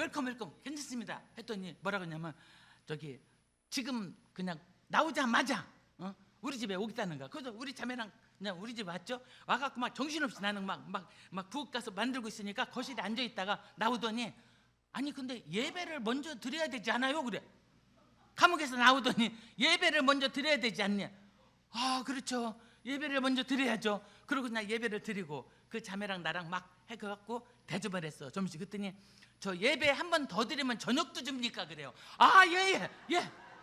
웰컴 괜찮습니다 했더니 뭐라 그러냐면 저기 지금 그냥 나오자마자 우리 집에 오겠다는 거야. 그래서 우리 자매랑 그냥 우리 집 왔죠. 와갖고 막 정신없이 나는 막 부엌 가서 만들고 있으니까 거실에 앉아 있다가 나오더니 아니 근데 예배를 먼저 드려야 되지 않아요? 그래. 감옥에서 나오더니 예배를 먼저 드려야 되지 않냐? 아 그렇죠. 예배를 먼저 드려야죠. 그러고 나 예배를 드리고 그 자매랑 나랑 막 해갖고 대접을 했어. 점심. 그랬더니 저 예배 한 번 더 드리면 저녁도 줍니까? 그래요. 아 예.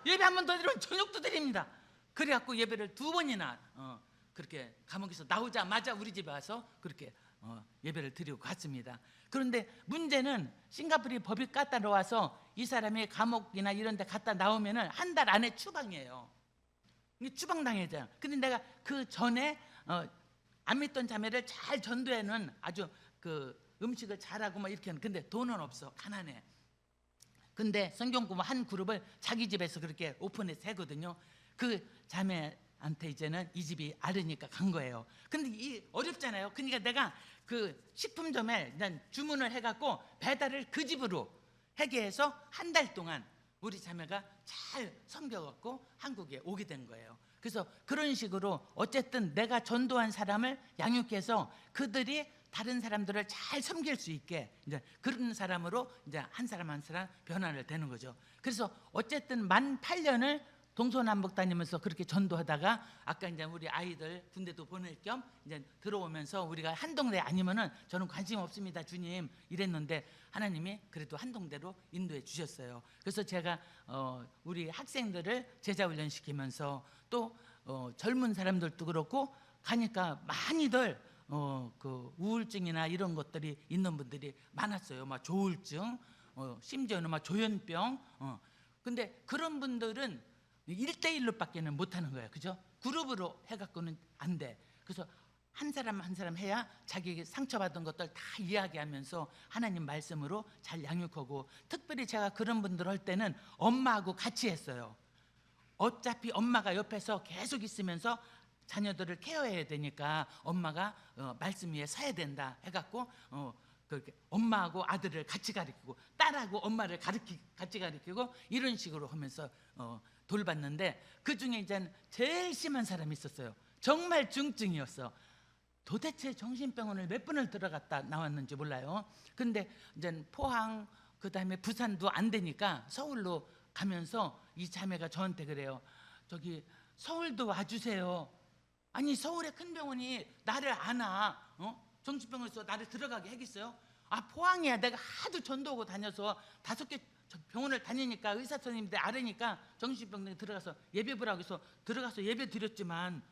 예배 한 번 더 드리면 저녁도 드립니다. 그래갖고 예배를 2번이나 그렇게 감옥에서 나오자마자 우리 집에 와서 그렇게 예배를 드리고 갔습니다. 그런데 문제는 싱가포르 법이 까다로워서 이 사람이 감옥이나 이런 데 갔다 나오면은 한 달 안에 추방이에요. 추방당해져요. 근데 내가 그 전에 안 믿던 자매를 잘 전도해는 아주 그 음식을 잘하고 막 이렇게 하는. 근데 돈은 없어. 가난해. 근데 성경 공부 한 그룹을 자기 집에서 그렇게 오픈해서 하거든요. 그 자매한테 이제는 이 집이 아르니까 간 거예요. 근데 이 어렵잖아요. 그러니까 내가 그 식품점에 난 주문을 해갖고 배달을 그 집으로 하게 해서 한 달 동안 우리 자매가 잘 섬겨갖고 한국에 오게 된 거예요. 그래서 그런 식으로 어쨌든 내가 전도한 사람을 양육해서 그들이 다른 사람들을 잘 섬길 수 있게 이제 그런 사람으로 이제 한 사람 한 사람 변화를 되는 거죠. 그래서 어쨌든 만 8년을 동서남북 다니면서 그렇게 전도하다가 아까 이제 우리 아이들 군대도 보낼 겸 이제 들어오면서 우리가 한동대 아니면은 저는 관심 없습니다 주님 이랬는데 하나님이 그래도 한동대로 인도해 주셨어요. 그래서 제가 우리 학생들을 제자 훈련 시키면서 또 젊은 사람들도 그렇고 가니까 많이들 그 우울증이나 이런 것들이 있는 분들이 많았어요. 막 조울증, 심지어는 막 조현병. 근데 그런 분들은 1대1로 밖에는 못하는 거예요. 그죠? 그룹으로 해갖고는 안 돼. 그래서 한 사람 한 사람 해야 자기 상처받은 것들 다 이야기하면서 하나님 말씀으로 잘 양육하고, 특별히 제가 그런 분들 할 때는 엄마하고 같이 했어요. 어차피 엄마가 옆에서 계속 있으면서 자녀들을 케어해야 되니까 엄마가 말씀 위에 서야 된다 해갖고 그렇게 엄마하고 아들을 같이 가르치고 딸하고 엄마를 같이 가르치고 이런 식으로 하면서 돌봤는데, 그 중에 이제 제일 심한 사람이 있었어요. 정말 중증이었어. 도대체 정신병원을 몇 번을 들어갔다 나왔는지 몰라요. 근데 이제 포항 그다음에 부산도 안 되니까 서울로 가면서 이 자매가 저한테 그래요. 저기 서울도 와주세요. 아니 서울의 큰 병원이 나를 아나? 정신병원에서 나를 들어가게 하겠어요? 아 포항이야. 내가 하도 전도하고 다녀서 5개 병원을 다니니까 의사 선생님들 알으니까 정신병원에 들어가서 예배 보라고 해서 들어가서 예배 드렸지만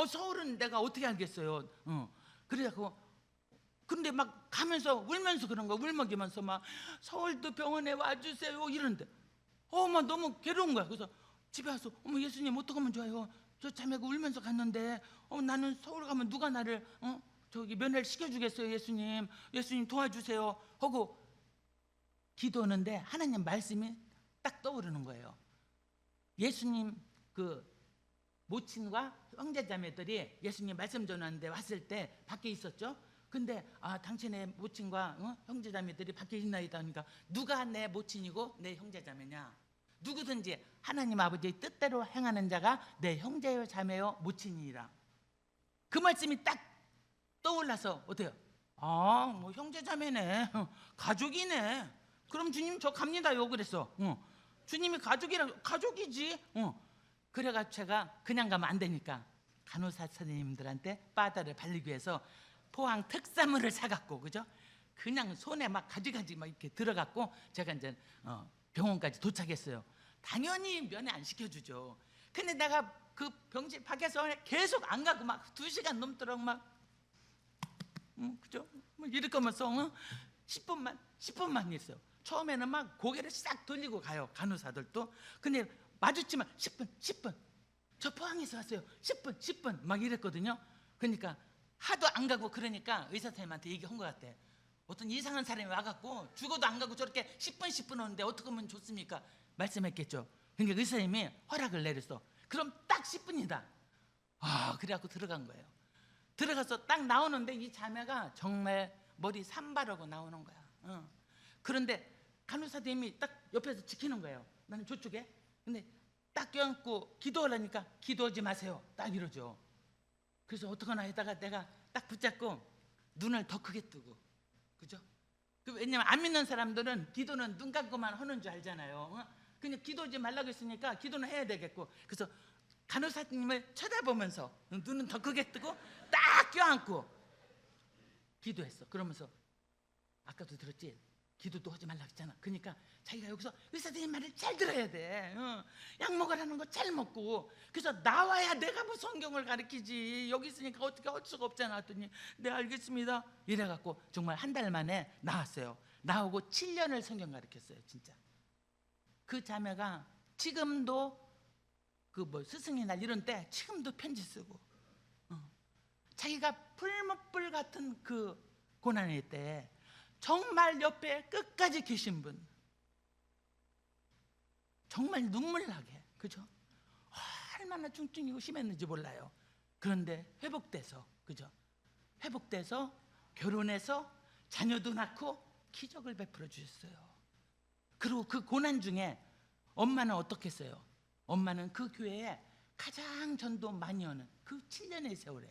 서울은 내가 어떻게 알겠어요? 그래갖고 근데 막 가면서 울면서 그런 거 울먹이면서 막 서울도 병원에 와주세요 이러는데 막 너무 괴로운 거야. 그래서 집에 와서 어머 예수님 어떡하면 좋아요? 저 자매가 울면서 갔는데 나는 서울 가면 누가 나를 저기 면회를 시켜주겠어요? 예수님 도와주세요 하고 기도하는데 하나님 말씀이 딱 떠오르는 거예요. 예수님 그 모친과 형제자매들이 예수님 말씀 전하는데 왔을 때 밖에 있었죠. 근데 당신의 모친과 형제자매들이 밖에 있나이다 하니까 누가 내 모친이고 내 형제자매냐? 누구든지 하나님 아버지의 뜻대로 행하는 자가 내 형제요 자매요 모친이라. 그 말씀이 딱 떠올라서 어때요? 뭐 형제자매네, 가족이네. 그럼 주님 저 갑니다요 그랬어. 주님이 가족이지. 그래가 제가 그냥 가면 안 되니까 간호사 선생님들한테 바다를 발리기 위해서 포항 특산물을 사갖고 그죠? 그냥 손에 막 가지가지 막 이렇게 들어갔고 제가 이제 병원까지 도착했어요. 당연히 면회 안 시켜주죠. 근데 내가 그 병실 밖에서 계속 안 가고 막 2시간 넘도록 막 그죠? 뭐 이럴 거면서 10분만 있어요. 처음에는 막 고개를 싹 돌리고 가요 간호사들도. 근데 마주치면 10분 저 포항에서 왔어요 10분 막 이랬거든요. 그러니까 하도 안 가고 그러니까 의사 선생님한테 얘기한 것 같아. 어떤 이상한 사람이 와갖고 죽어도 안 가고 저렇게 10분 오는데 어떻게 하면 좋습니까? 말씀했겠죠. 그러니까 의사 선생님이 허락을 내렸어. 그럼 딱 10분이다. 그래갖고 들어간 거예요. 들어가서 딱 나오는데 이 자매가 정말 머리 산발하고 나오는 거야. 그런데 간호사님이 딱 옆에서 지키는 거예요. 나는 저쪽에. 근데 딱 껴안고 기도하려니까 기도하지 마세요. 딱 이러죠. 그래서 어떡하나 하다가 내가 딱 붙잡고 눈을 더 크게 뜨고, 그죠? 왜냐면 안 믿는 사람들은 기도는 눈 감고만 하는 줄 알잖아요. 그냥 기도하지 말라고 했으니까 기도는 해야 되겠고, 그래서 간호사님을 쳐다보면서 눈은 더 크게 뜨고 딱 껴안고 기도했어. 그러면서 아까도 들었지? 기도도 하지 말라고 했잖아. 그러니까 자기가 여기서 의사선생님 말을 잘 들어야 돼. 약 먹으라는 거 잘 먹고. 그래서 나와야 내가 뭐 성경을 가르치지. 여기 있으니까 어떻게 할 수가 없잖아. 했더니 네 알겠습니다 이래갖고 정말 한 달 만에 나왔어요. 나오고 7년을 성경 가르쳤어요. 진짜. 그 자매가 지금도 그 뭐 스승의 날 이런 때 지금도 편지 쓰고, 자기가 풀무불 같은 그 고난의 때 정말 옆에 끝까지 계신 분, 정말 눈물 나게, 그죠? 얼마나 중증이고 심했는지 몰라요. 그런데 회복돼서, 그죠? 회복돼서 결혼해서 자녀도 낳고 기적을 베풀어 주셨어요. 그리고 그 고난 중에 엄마는 어떻게 했어요? 엄마는 그 교회에 가장 전도 많이 오는 그 7년의 세월에,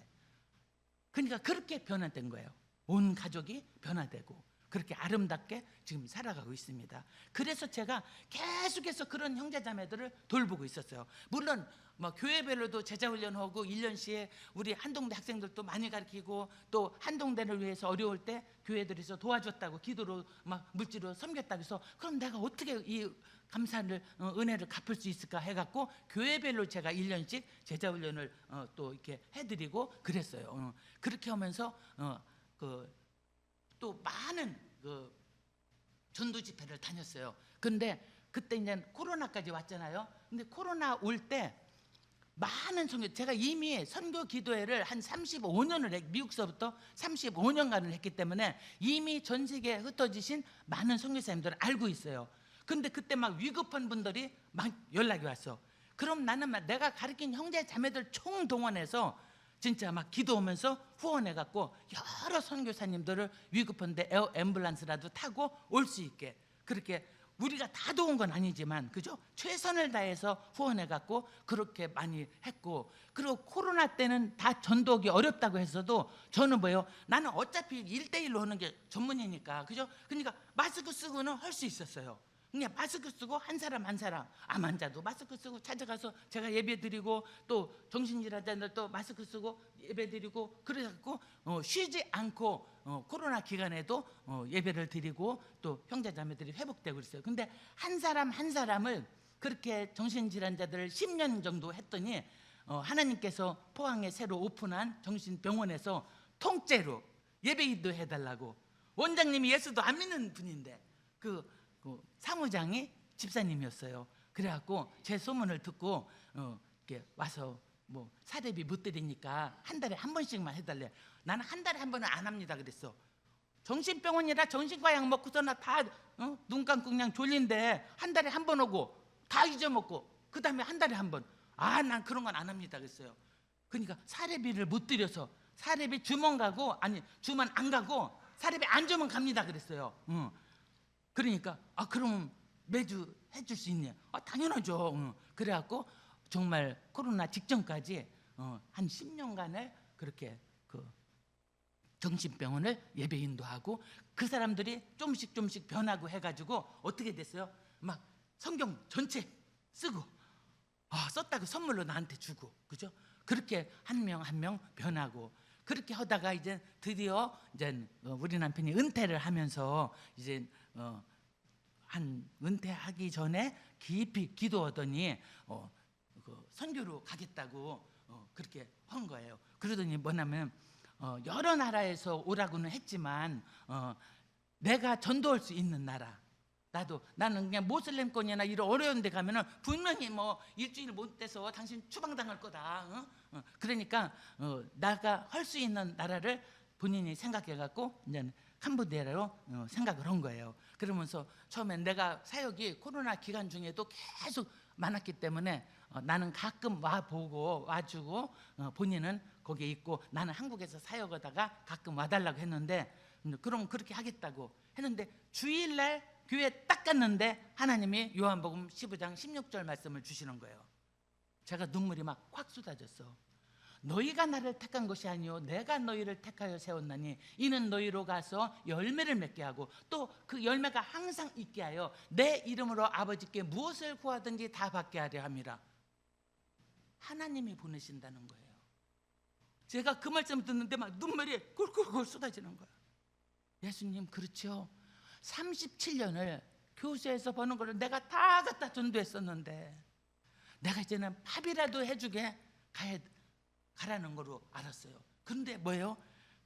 그러니까 그렇게 변화된 거예요. 온 가족이 변화되고 그렇게 아름답게 지금 살아가고 있습니다. 그래서 제가 계속해서 그런 형제자매들을 돌보고 있었어요. 물론 뭐 교회별로도 제자훈련하고 1년씩에 우리 한동대 학생들도 많이 가르치고, 또 한동대를 위해서 어려울 때 교회들에서 도와줬다고 기도로 막 물질로 섬겼다고 해서 그럼 내가 어떻게 이 감사를 은혜를 갚을 수 있을까 해갖고 교회별로 제가 1년씩 제자훈련을 또 이렇게 해드리고 그랬어요. 그렇게 하면서 또 많은 그 전도 집회를 다녔어요. 근데 그때 이제 코로나까지 왔잖아요. 근데 코로나 올 때 많은 선교, 제가 이미 선교 기도회를 한 35년을 미국서부터 35년간을 했기 때문에 이미 전 세계에 흩어지신 많은 선교사님들을 알고 있어요. 근데 그때 막 위급한 분들이 막 연락이 왔어. 그럼 나는 막 내가 가르친 형제 자매들 총동원해서 진짜 막 기도하면서 후원해갖고 여러 선교사님들을 위급한데 앰뷸런스라도 타고 올 수 있게, 그렇게 우리가 다 도운 건 아니지만, 그죠? 최선을 다해서 후원해갖고 그렇게 많이 했고, 그리고 코로나 때는 다 전도하기 어렵다고 했어도 저는 뭐예요? 나는 어차피 1대1로 하는 게 전문이니까, 그죠? 그러니까 마스크 쓰고는 할 수 있었어요. 그냥 마스크 쓰고 한 사람 한 사람, 암 환자도 마스크 쓰고 찾아가서 제가 예배 드리고, 또 정신질환자들도 마스크 쓰고 예배 드리고, 그래갖고 쉬지 않고 코로나 기간에도 예배를 드리고 또 형제자매들이 회복되고 있어요. 근데 한 사람 한 사람을 그렇게 정신질환자들을 10년 정도 했더니 하나님께서 포항에 새로 오픈한 정신병원에서 통째로 예배인도 해달라고, 원장님이 예수도 안 믿는 분인데 그 사무장이 집사님이었어요. 그래갖고 제 소문을 듣고 이렇게 와서 뭐 사례비 못 드리니까 한 달에 한 번씩만 해달래. 나는 한 달에 한 번은 안 합니다 그랬어. 정신병원이라 정신과 약 먹고서 나 다 눈 감고 그냥 졸린데 한 달에 한 번 오고 다 잊어먹고 그 다음에 한 달에 한 번, 난 그런 건 안 합니다 그랬어요. 그러니까 사례비를 못 드려서, 사례비 주면 가고, 아니 주면 안 가고 사례비 안 주면 갑니다 그랬어요. 그러니까 그럼 매주 해줄 수 있냐? 당연하죠. 그래갖고 정말 코로나 직전까지 한 10년간을 그렇게 그 정신병원을 예배인도 하고, 그 사람들이 조금씩 변하고 해가지고 어떻게 됐어요? 막 성경 전체 쓰고 썼다고 선물로 나한테 주고, 그죠? 그렇게 한 명 한 명 변하고, 그렇게 하다가 이제 드디어 이제 우리 남편이 은퇴를 하면서 이제 한 은퇴하기 전에 깊이 기도하더니 그 선교로 가겠다고 그렇게 한 거예요. 그러더니 뭐냐면 여러 나라에서 오라고는 했지만 내가 전도할 수 있는 나라, 나는 그냥 모슬렘권이나 이런 어려운 데 가면은 분명히 뭐 일주일 못 돼서 당신 추방당할 거다. 그러니까 나가 할 수 있는 나라를 본인이 생각해 갖고 이제 캄보디아로 생각을 한 거예요. 그러면서 처음엔 내가 사역이 코로나 기간 중에도 계속 많았기 때문에 나는 가끔 와보고 와주고, 본인은 거기에 있고 나는 한국에서 사역하다가 가끔 와달라고 했는데, 그럼 그렇게 하겠다고 했는데 주일날 교회 딱 갔는데 하나님이 요한복음 15장 16절 말씀을 주시는 거예요. 제가 눈물이 막 콱 쏟아졌어. 너희가 나를 택한 것이 아니요 내가 너희를 택하여 세웠나니 이는 너희로 가서 열매를 맺게 하고 또 그 열매가 항상 있게 하여 내 이름으로 아버지께 무엇을 구하든지 다 받게 하려 함이라. 하나님이 보내신다는 거예요. 제가 그 말씀을 듣는데 막 눈물이 꿀꿀꿀 쏟아지는 거예요. 예수님 그렇죠. 37년을 교회에서 버는 거를 내가 다 갖다 전도했었는데 내가 이제는 밥이라도 해주게 가라는 거로 알았어요. 그런데 뭐예요?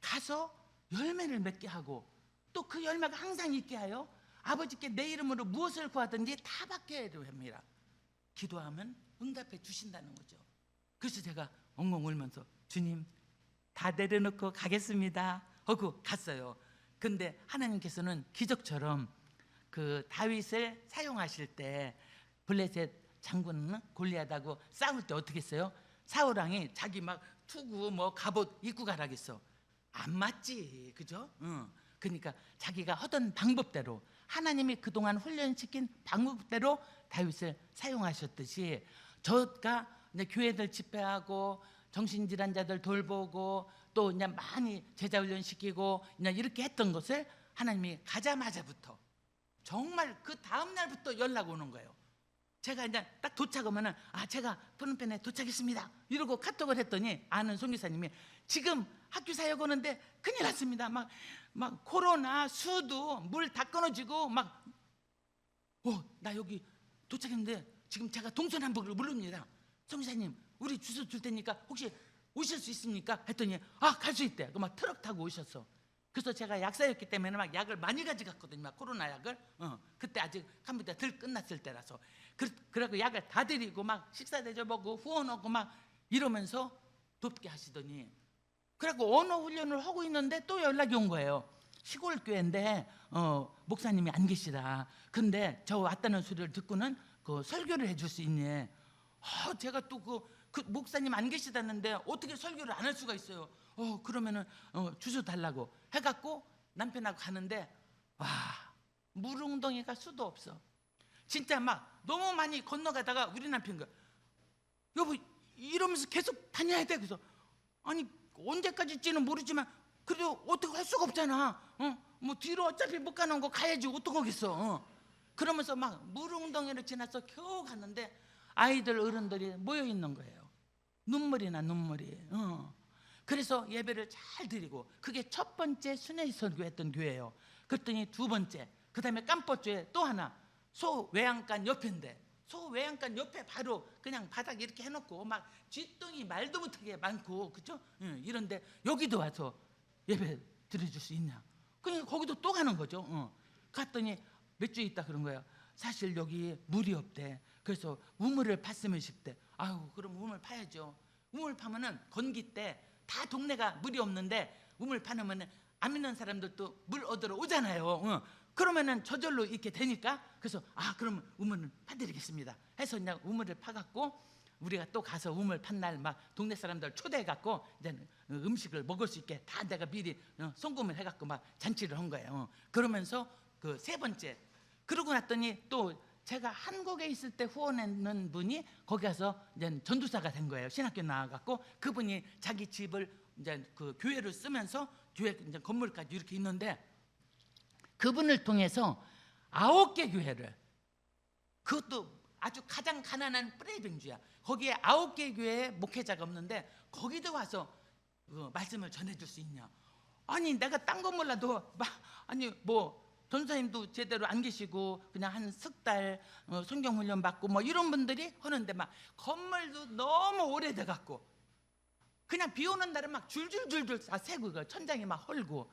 가서 열매를 맺게 하고 또 그 열매가 항상 있게 하여 아버지께 내 이름으로 무엇을 구하든지 다 받게 하려 합니다. 기도하면 응답해 주신다는 거죠. 그래서 제가 엉엉 울면서 주님 다 내려놓고 가겠습니다 하고 갔어요. 근데 하나님께서는 기적처럼 그 다윗을 사용하실 때 블레셋 장군은 골리앗하고 싸울 때 어떻게 했어요? 사울왕이 자기 막 투구 뭐 갑옷 입고 가라겠어. 안 맞지, 그죠? 그러니까 자기가 하던 방법대로 하나님이 그동안 훈련시킨 방법대로 다윗을 사용하셨듯이 저가 이제 교회들 집회하고 정신질환자들 돌보고 또 그냥 많이 제자 훈련시키고 그냥 이렇게 했던 것을 하나님이 가자마자부터 정말 그 다음 날부터 연락 오는 거예요. 제가 이제 딱 도착하면은 제가 프놈펜에 도착했습니다 이러고 카톡을 했더니 아는 송교사님이 지금 학교 사역 오는데 큰일 났습니다. 막 코로나 수도 물 다 끊어지고 막 나 여기 도착했는데 지금 제가 동서남북을 모릅니다. 송교사님 우리 주소 줄 테니까 혹시 오실 수 있습니까? 했더니 갈 수 있대. 막 트럭 타고 오셨어. 그래서 제가 약사였기 때문에 막 약을 많이 가져갔거든요. 막 코로나 약을. 그때 아직 컴퓨터 덜 끝났을 때라서. 그래갖고 약을 다 드리고 막 식사 대접하고 후원하고 막 이러면서 돕게 하시더니 그래갖고 언어 훈련을 하고 있는데 또 연락이 온 거예요. 시골 교회인데 목사님이 안 계시다. 근데 저 왔다는 소리를 듣고는 그 설교를 해줄 수 있니? 제가 또 그 목사님 안 계시다는데 어떻게 설교를 안 할 수가 있어요. 그러면은 주소 달라고 해갖고 남편하고 가는데 물웅덩이가 수도 없어. 진짜 막 너무 많이 건너가다가 우리 남편가 여보 이러면서 계속 다녀야 돼. 그래서 아니 언제까지일지는 모르지만 그래도 어떻게 할 수가 없잖아. 뭐 뒤로 어차피 못 가는 거 가야지 어떡하겠어. 그러면서 막 물웅덩이를 지나서 겨우 갔는데 아이들 어른들이 모여 있는 거예요. 눈물이나 눈물이. 그래서 예배를 잘 드리고 그게 첫 번째 순회 설교했던 교회예요. 그랬더니 두 번째 그 다음에 깜뽀주에 또 하나 소외양간 옆인데 소외양간 옆에 바로 그냥 바닥 이렇게 해놓고 막 쥐똥이 말도 못하게 많고 그죠? 이런데 여기도 와서 예배 드려줄 수 있냐? 그러니까 거기도 또 가는 거죠. 갔더니 몇 주 있다 그런 거예요. 사실 여기 물이 없대. 그래서 우물을 팠으면 싶대. 그럼 우물 파야죠. 우물 파면은 건기 때 다 동네가 물이 없는데 우물 파놓으면 안 믿는 사람들도 물 얻으러 오잖아요. 그러면은 저절로 이렇게 되니까 그래서 그러면 우물을 파드리겠습니다 해서 그냥 우물을 파갖고 우리가 또 가서 우물 판 날 막 동네 사람들 초대해갖고 이제 음식을 먹을 수 있게 다 내가 미리 송금을 해갖고 막 잔치를 한 거예요. 그러면서 그 세 번째 그러고 났더니 또 제가 한국에 있을 때 후원했는 분이 거기 가서 이제 전도사가 된 거예요. 신학교 나와갖고 그분이 자기 집을 이제 그 교회를 쓰면서 교회 이제 건물까지 이렇게 있는데 그분을 통해서 9개 교회를 그것도 아주 가장 가난한 프레이뱅주야. 거기에 9개 교회에 목회자가 없는데 거기도 와서 말씀을 전해줄 수 있냐? 아니 내가 딴 건 몰라도 아니 뭐 전사님도 제대로 안 계시고 그냥 한 석 달 성경 훈련 받고 뭐 이런 분들이 하는데 막 건물도 너무 오래돼 갖고 그냥 비 오는 날은 막 줄줄줄줄 다 새고 천장이 막 헐고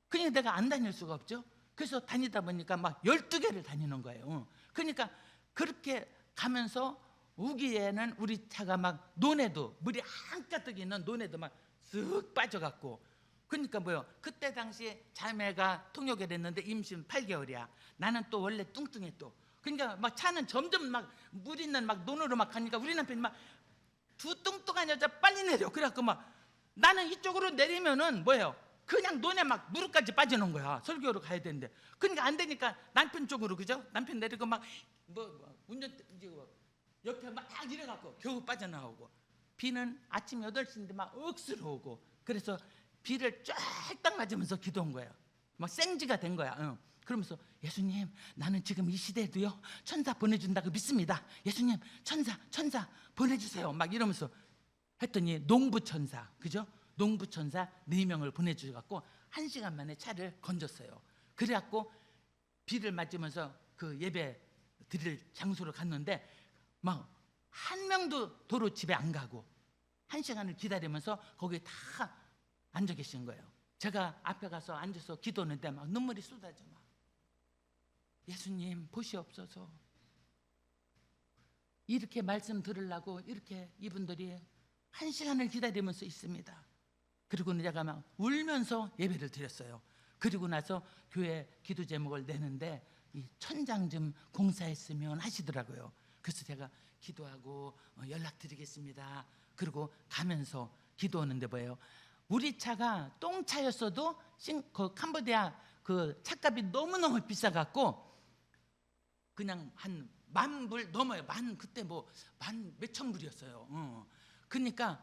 그냥 내가 안 다닐 수가 없죠. 그래서 다니다 보니까 막 12개를 다니는 거예요. 그러니까 그렇게 가면서 우기에는 우리 차가 막 논에도 물이 한가득 있는 논에도 막 쓱 빠져갖고 그러니까 뭐요? 그때 당시에 자매가 통역을 했는데 임신 8개월이야. 나는 또 원래 뚱뚱해 또. 그러니까 막 차는 점점 막 물 있는 막 논으로 막 가니까 우리 남편이 막 두 뚱뚱한 여자 빨리 내려. 그래갖고 막 나는 이쪽으로 내리면은 뭐예요? 그냥 논에 막 무릎까지 빠지는 거야. 설교로 가야 되는데. 그러니까 안 되니까 남편 쪽으로, 그죠? 남편 내리고 막 운전 이제 옆에 막 이래갖고 겨우 빠져나오고. 비는 아침 8시인데 막 억수로 오고. 그래서 비를 쫙딱 맞으면서 기도한 거예요. 막 생지가 된 거야. 응. 그러면서 예수님, 나는 지금 이 시대에도요 천사 보내준다고 믿습니다. 예수님, 천사 보내주세요. 막 이러면서 했더니 농부천사, 그죠? 농부천사 4명을 보내주셔갖고 1시간 만에 차를 건졌어요. 그래갖고 비를 맞으면서 그 예배 드릴 장소로 갔는데 막 한 명도 도로 집에 안 가고 1시간을 기다리면서 거기 다 앉아 계신 거예요. 제가 앞에 가서 앉아서 기도하는데 막 눈물이 쏟아져. 막 예수님 보시옵소서. 이렇게 말씀 들으려고 이렇게 이분들이 1시간을 기다리면서 있습니다. 그리고 내가 막 울면서 예배를 드렸어요. 그리고 나서 교회 기도 제목을 내는데 이 천장 좀 공사했으면 하시더라고요. 그래서 제가 기도하고 연락드리겠습니다. 그리고 가면서 기도하는데 뭐예요? 우리 차가 똥차였어도 그 캄보디아 그 차값이 너무너무 비싸갖고 그냥 한 10,000불 넘어요. 그때 뭐 만 몇천 불이었어요. 그러니까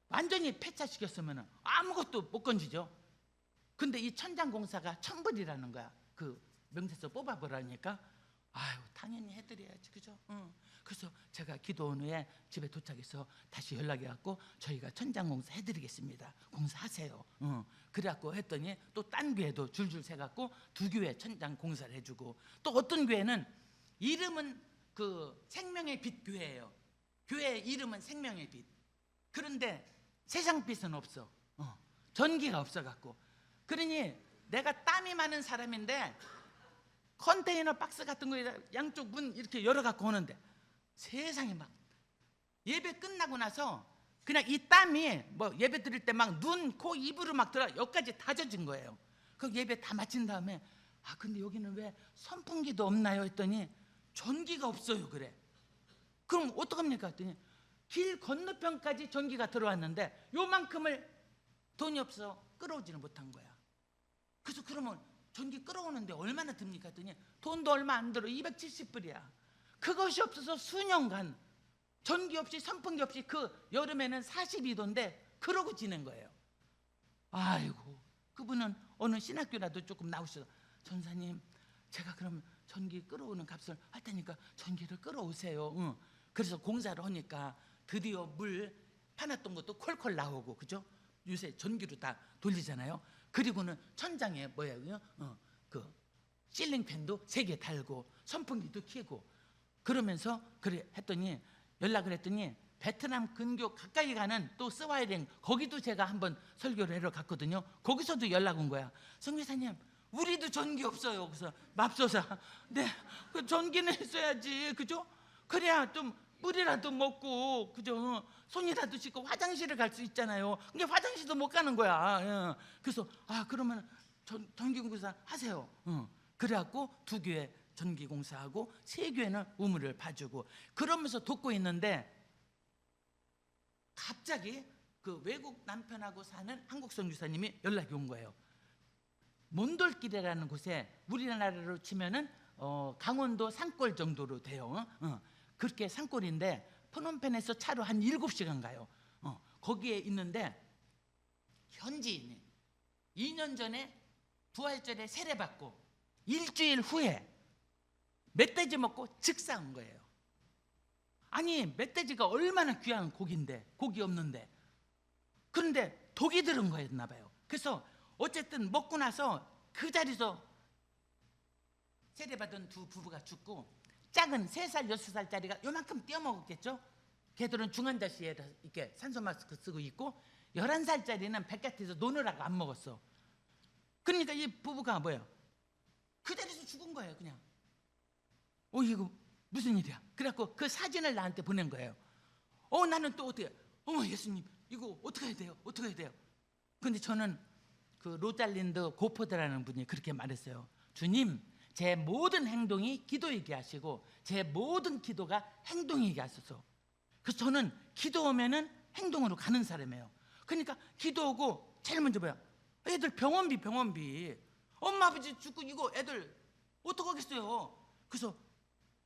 완전히 폐차시켰으면 아무것도 못 건지죠. 근데 이 천장 공사가 1,000불이라는 거야. 그 명세서 뽑아보라니까. 아유, 당연히 해드려야지, 그죠? 그래서 제가 기도원 후에 집에 도착해서 다시 연락해갖고 저희가 천장 공사 해드리겠습니다. 공사하세요. 그래갖고 했더니 또 딴 교회도 줄줄 세갖고 2교회 천장 공사를 해주고, 또 어떤 교회는 이름은 그 생명의 빛 교회예요. 교회 이름은 생명의 빛. 그런데 세상 빛은 없어. 전기가 없어갖고. 그러니 내가 땀이 많은 사람인데 컨테이너 박스 같은 거에 양쪽 문 이렇게 열어갖고 오는데 세상에 막 예배 끝나고 나서 그냥 이 땀이 뭐 예배 드릴 때 막 눈, 코, 입으로 막 들어 여기까지 다 젖은 거예요. 그 예배 다 마친 다음에 아 근데 여기는 왜 선풍기도 없나요? 했더니 전기가 없어요. 그래. 그럼 어떡합니까? 했더니 길 건너편까지 전기가 들어왔는데 요만큼을 돈이 없어 끌어오지는 못한 거야. 그래서 그러면 전기 끌어오는데 얼마나 듭니까? 했더니 돈도 얼마 안 들어. 270불이야. 그것이 없어서 수년간 전기 없이 선풍기 없이 그 여름에는 42도인데 그러고 지낸 거예요. 아이고, 그분은 어느 신학교라도 조금 나오셔서 전사님, 제가 그럼 전기 끌어오는 값을 할 테니까 전기를 끌어오세요. 그래서 공사를 하니까 드디어 물 파놨던 것도 콜콜 나오고, 그죠? 요새 전기로 다 돌리잖아요. 그리고는 천장에 뭐예요? 그 실링팬도 3개 달고 선풍기도 켜고 그러면서 그래 했더니 연락을 했더니 베트남 근교 가까이 가는 또 스와이랭 거기도 제가 한번 설교를 하러 갔거든요. 거기서도 연락 온 거야. 성교사님, 우리도 전기 없어요. 그래서 맙소사, 네, 그 전기는 있어야지, 그죠? 그래야 좀 물이라도 먹고, 그죠? 손이라도 씻고 화장실을 갈 수 있잖아요. 근데 화장실도 못 가는 거야. 그래서 아 그러면 전기공사 하세요. 그래갖고 2교회 전기공사하고 3교회는 우물을 봐주고 그러면서 돕고 있는데 갑자기 그 외국 남편하고 사는 한국 선교사님이 연락이 온 거예요. 몬돌길이라는 곳에 우리나라로 치면은 강원도 산골 정도로 돼요. 그렇게 산골인데 프놈펜에서 차로 한 7시간 가요. 거기에 있는데 현지인이 2년 전에 부활절에 세례받고 일주일 후에 멧돼지 먹고 즉사한 거예요. 아니 멧돼지가 얼마나 귀한 고기인데, 고기 없는데. 그런데 독이 들은 거였나 봐요. 그래서 어쨌든 먹고 나서 그 자리에서 세례받은 2 부부가 죽고 작은 3살, 6살짜리가 요만큼 떼어먹었겠죠. 걔들은 중환자실에 이렇게 산소 마스크 쓰고 있고 11살짜리는 바깥에서 노느라고 안 먹었어. 그러니까 이 부부가 뭐예요? 그 자리에서 죽은 거예요. 그냥. 이거 무슨 일이야? 그래갖고 그 사진을 나한테 보낸 거예요. 나는 또 어떻게, 예수님 이거 어떻게 해야 돼요? 어떻게 해야 돼요? 근데 저는 그 로잘린드 고포드라는 분이 그렇게 말했어요. 주님, 제 모든 행동이 기도이게 하시고 제 모든 기도가 행동이게 하소서. 그래서 저는 기도하면은 행동으로 가는 사람이에요. 그러니까 기도하고 제일 먼저 뭐야? 애들 병원비 엄마 아버지 죽고 이거 애들 어떡하겠어요. 그래서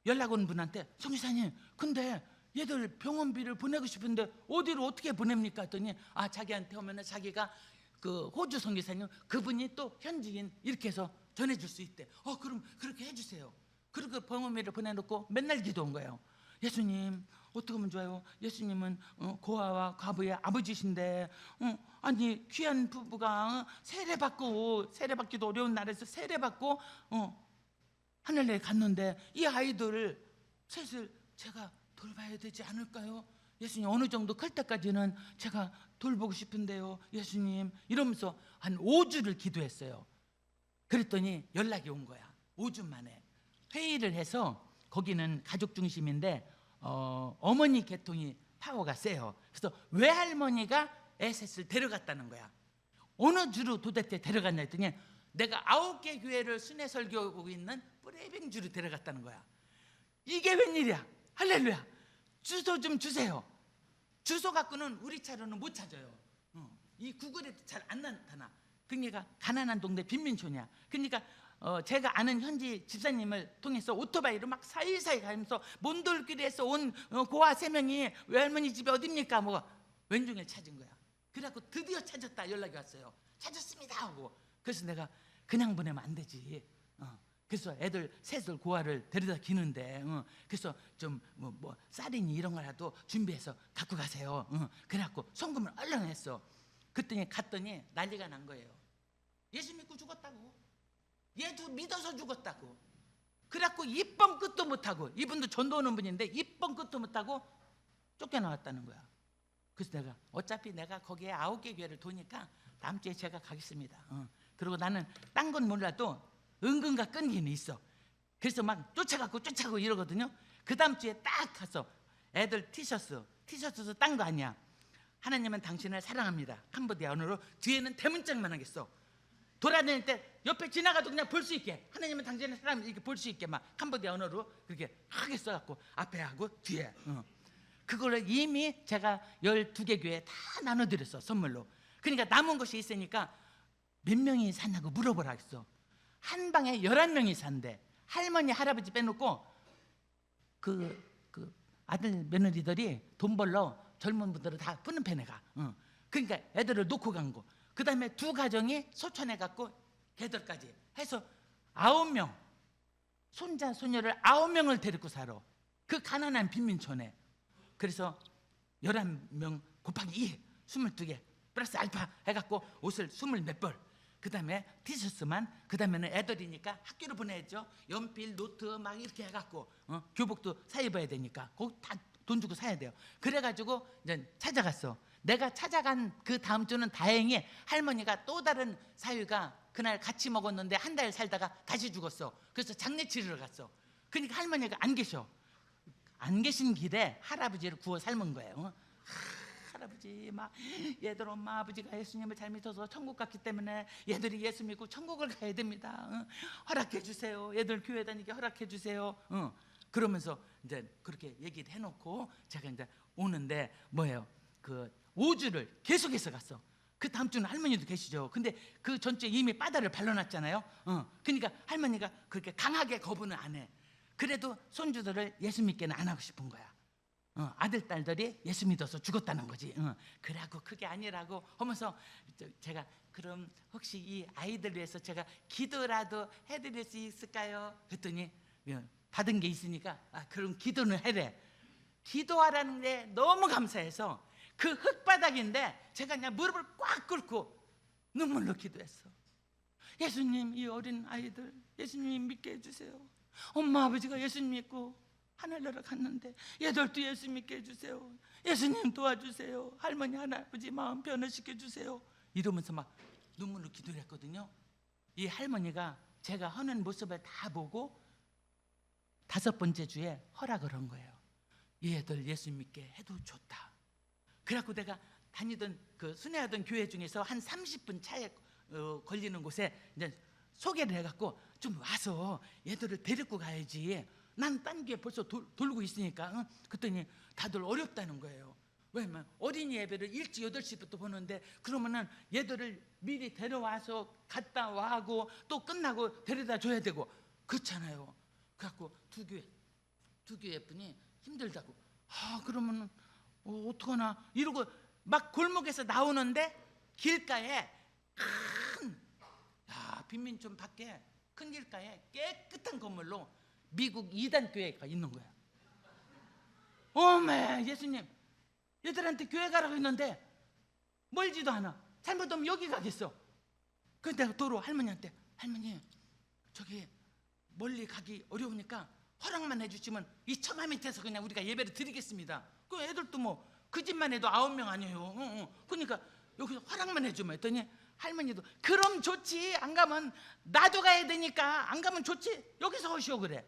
연락 온 분한테 성교사님 근데 얘들 병원비를 보내고 싶은데 어디로 어떻게 보냅니까 했더니 자기한테 오면은 자기가 그 호주 선교사님 그분이 또 현지인 이렇게 해서 전해줄 수 있대. 그럼 그렇게 해주세요. 그리고 병원비를 보내놓고 맨날 기도한 거예요. 예수님 어떻게 하면 좋아요? 예수님은 고아와 과부의 아버지신데 아니 귀한 부부가 세례받기도 어려운 나라에서 세례받고 하늘나라에 갔는데 이 아이들을 셋을 제가 돌봐야 되지 않을까요? 예수님 어느 정도 클 때까지는 제가 돌보고 싶은데요 예수님 이러면서 한 5주를 기도했어요. 그랬더니 연락이 온 거야. 5주 만에 회의를 해서 거기는 가족 중심인데 어머니 계통이 파워가 세요. 그래서 외할머니가 에셋을 데려갔다는 거야. 어느 주로 도대체 데려갔냐 했더니 내가 9개 교회를 순회 설교하고 있는 브레이빙 주로 데려갔다는 거야. 이게 웬일이야. 할렐루야. 주소 좀 주세요. 주소 갖고는 우리 차로는 못 찾아요. 이 구글에도 잘 안 나타나. 그러니까 가난한 동네 빈민촌이야. 그러니까 제가 아는 현지 집사님을 통해서 오토바이로 막 사이사이 가면서 몬돌길에서 온 고아 3명이 외할머니 집이 어딥니까? 뭐 왼종일 찾은 거야. 그래갖고 드디어 찾았다 연락이 왔어요. 찾았습니다 하고. 그래서 내가 그냥 보내면 안 되지. 그래서 애들 셋을 고아를 데려다 기는데 그래서 좀 뭐 쌀이니 이런 거라도 준비해서 갖고 가세요. 그래갖고 송금을 얼른 했어. 그랬더니 갔더니 난리가 난 거예요. 예수 믿고 죽었다고. 얘도 믿어서 죽었다고. 그래갖고 입번 끝도 못하고, 이분도 전도 오는 분인데 입번 끝도 못하고 쫓겨나왔다는 거야. 그래서 내가 어차피 내가 거기에 9개 교회를 도니까 다음 주에 제가 가겠습니다. 그리고 나는 딴 건 몰라도 은근가 끈기는 있어. 그래서 막 쫓아가고 이러거든요. 그 다음 주에 딱 가서 애들 티셔츠도 딴 거 아니야. 하나님은 당신을 사랑합니다. 캄보디아 언어로 뒤에는 대문짝만 하겠어. 돌아다닐 때 옆에 지나가도 그냥 볼 수 있게 하나님은 당신의 사람 이렇게 볼 수 있게 막 캄보디아 언어로 그렇게 하게 써갖고 앞에 하고 뒤에 그거를 이미 제가 12개 교회에 다 나눠드렸어 선물로. 그러니까 남은 것이 있으니까 몇 명이 사냐고 물어보라 했어. 한 방에 11명이 산대. 할머니 할아버지 빼놓고 그 아들 며느리들이 돈 벌러 젊은 분들은 다 푸른펜에 가. 그러니까 애들을 놓고 간 거. 그 다음에 2가정이 소천에 갔고 걔들까지 해서 9명 손자 손녀를 9명을 데리고 살아. 그 가난한 빈민촌에. 그래서 11명 곱하기 2 22개 플러스 알파 해갖고 옷을 20몇 벌. 그 다음에 티셔츠만. 그 다음에는 애들이니까 학교로 보내야죠. 연필 노트 막 이렇게 해갖고 교복도 사 입어야 되니까 그거 다 돈 주고 사야 돼요. 그래가지고 이제 찾아갔어. 내가 찾아간 그 다음 주는 다행히 할머니가 또 다른 사위가 그날 같이 먹었는데 한 달 살다가 다시 죽었어. 그래서 장례 치르러 갔어. 그러니까 할머니가 안 계셔. 안 계신 길에 할아버지를 구워 삶은 거예요. 할아버지 막 얘들 엄마 아버지가 예수님을 잘 믿어서 천국 갔기 때문에 얘들이 예수 믿고 천국을 가야 됩니다. 허락해 주세요. 얘들 교회 다니게 허락해 주세요. 그러면서 이제 그렇게 얘기를 해놓고 제가 이제 오는데 뭐예요? 그 5주를 계속해서 갔어. 그 다음 주는 할머니도 계시죠. 근데 그 전주에 이미 바다를 발라놨잖아요. 그러니까 할머니가 그렇게 강하게 거부는 안 해. 그래도 손주들을 예수 믿게는 안 하고 싶은 거야. 아들 딸들이 예수 믿어서 죽었다는 거지. 그러고 그게 아니라고 하면서 제가 그럼 혹시 이 아이들 위해서 제가 기도라도 해드릴 수 있을까요? 그랬더니 받은 게 있으니까 그럼 기도는 해래. 기도하라는 게 너무 감사해서 그 흙바닥인데 제가 그냥 무릎을 꽉 꿇고 눈물로 기도했어. 예수님 이 어린 아이들 예수님 믿게 해주세요. 엄마 아버지가 예수님 믿고 하늘나라 갔는데 얘들도 예수 믿게 해주세요. 예수님 도와주세요. 할머니 할아버지 마음 변화시켜 주세요. 이러면서 막 눈물로 기도를 했거든요. 이 할머니가 제가 하는 모습을 다 보고 5번째 주에 허락을 한 거예요. 얘들 예수 믿게 해도 좋다. 그래갖고 내가 다니던 그 순회하던 교회 중에서 한 30분 차에 걸리는 곳에 이제 소개를 해갖고 좀 와서 얘들을 데리고 가야지. 난 딴 교회 벌써 돌고 있으니까. 그랬더니 다들 어렵다는 거예요. 왜냐면 어린이 예배를 일찍 8시부터 보는데 그러면은 얘들을 미리 데려와서 갔다 와고 또 끝나고 데려다 줘야 되고 그렇잖아요. 그래갖고 두 교회 분이 힘들다고 그러면은 어떡하나 이러고 막 골목에서 나오는데 길가에 빈민촌 밖에 큰 길가에 깨끗한 건물로 미국 이단 교회가 있는 거야. 어메 예수님, 얘들한테 교회 가라고 했는데 멀지도 않아. 잘못하면 여기 가겠어. 그래서 내가 도로 할머니한테 할머니 저기 멀리 가기 어려우니까 허락만 해주시면 이 처마 밑에서 그냥 우리가 예배를 드리겠습니다. 그 애들도 뭐 그 집만 해도 9명 아니에요. 그러니까 여기서 허락만 해주면 했더니 할머니도 그럼 좋지. 안 가면 나도 가야 되니까 안 가면 좋지. 여기서 하시오 그래.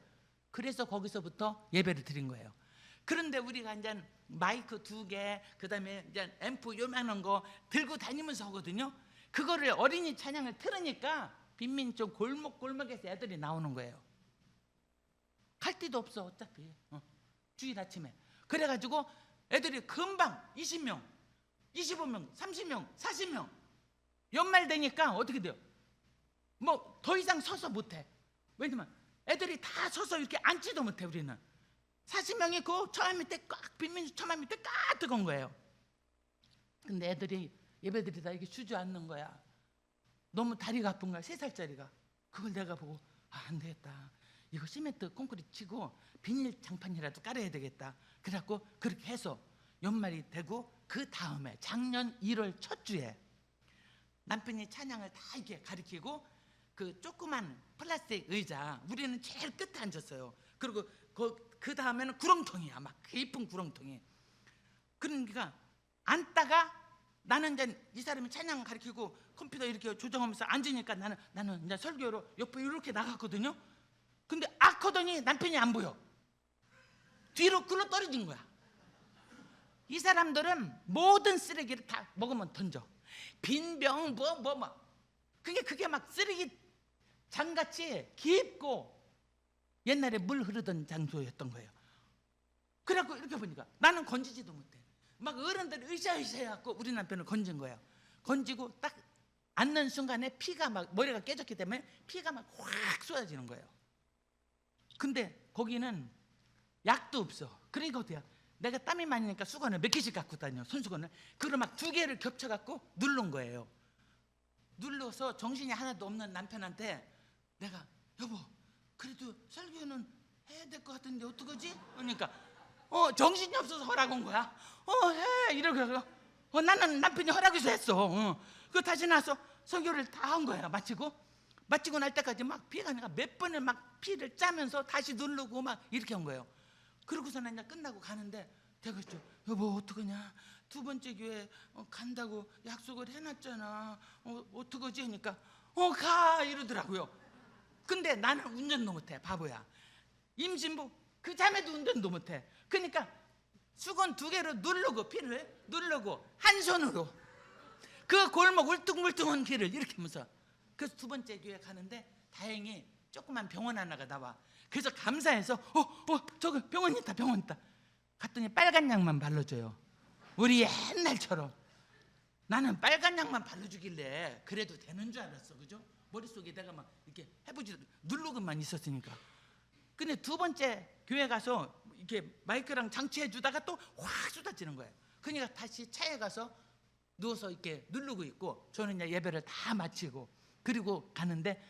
그래서 거기서부터 예배를 드린 거예요. 그런데 우리가 이제 마이크 2개 그다음에 이제 앰프 요만한 거 들고 다니면서 하거든요. 그거를 어린이 찬양을 틀으니까 빈민촌 골목골목에서 애들이 나오는 거예요. 갈 데도 없어 어차피 주일 아침에. 그래가지고 애들이 금방 20명 25명 30명 40명 연말 되니까 어떻게 돼요? 뭐 더 이상 서서 못해. 왜냐면 애들이 다 서서 이렇게 앉지도 못해. 우리는 40명이 그 처마 밑에 꽉 빈민촌 처마 밑에 꽉 뜨거운 거예요. 근데 애들이 예배드리다 이게 주저앉는 거야. 너무 다리가 아픈 거야. 3살짜리가. 그걸 내가 보고 안 되겠다. 이거 시멘트 콘크리트 치고 비닐 장판이라도 깔아야 되겠다. 그래갖고 그렇게 해서 연말이 되고 그 다음에 작년 1월 첫 주에 남편이 찬양을 다 이렇게 가르치고 그 조그만 플라스틱 의자 우리는 제일 끝에 앉았어요. 그리고 그 다음에는 구렁텅이야. 막 깊은 구렁텅이. 그러니까 앉다가 나는 이제 이 사람이 찬양 가르치고 컴퓨터 이렇게 조정하면서 앉으니까 나는 이제 설교로 옆에 이렇게 나갔거든요. 근데 하더니 남편이 안 보여. 뒤로 굴러 떨어진 거야. 이 사람들은 모든 쓰레기를 다 먹으면 던져. 빈병 뭐 그게 막 쓰레기 장같이 깊고 옛날에 물 흐르던 장소였던 거예요. 그래갖고 이렇게 보니까 나는 건지지도 못해. 막 어른들이 으쌰으쌰 해갖고 우리 남편을 건진 거예요. 건지고 딱 앉는 순간에 피가 막 머리가 깨졌기 때문에 피가 막 확 쏟아지는 거예요. 근데 거기는 약도 없어. 그러니까 어때요? 내가 땀이 많으니까 수건을 몇 개씩 갖고 다녀. 손수건을. 그걸 막 2개를 겹쳐갖고 누른 거예요. 눌러서 정신이 하나도 없는 남편한테 내가 여보 그래도 설교는 해야 될 것 같은데 어떡하지? 그러니까 정신이 없어서 허락 온 거야. 해 이러고 나는 남편이 허락해서 했어. 그 다시 나서 설교를 다 한 거야. 마치고 날 때까지 막 피가 내가 몇 번을 막 피를 짜면서 다시 누르고 막 이렇게 한 거예요. 그러고서는 이제 끝나고 가는데 내가 그랬죠. 여보 어떡하냐? 2번째 교회 간다고 약속을 해놨잖아. 어떡하지? 하니까 가 이러더라고요. 근데 나는 운전도 못해. 바보야. 임신부 그 자매도 운전도 못해. 그러니까 수건 2개로 누르고 피를 누르고 한 손으로 그 골목 울퉁불퉁한 길을 이렇게 하면서 그래서 2번째 교회 가는데 다행히 조그만 병원 하나가 나와. 그래서 감사해서 저기 병원 있다. 갔더니 빨간 약만 발라줘요. 우리 옛날처럼. 나는 빨간 약만 발라주길래 그래도 되는 줄 알았어. 그죠? 머릿속에 내가 막 이렇게 해보지도 누르고만 있었으니까. 근데 2번째 교회 가서 이렇게 마이크랑 장치해 주다가 또 확 쏟아지는 거예요. 그러니까 다시 차에 가서 누워서 이렇게 누르고 있고 저는 이제 예배를 다 마치고 그리고 가는데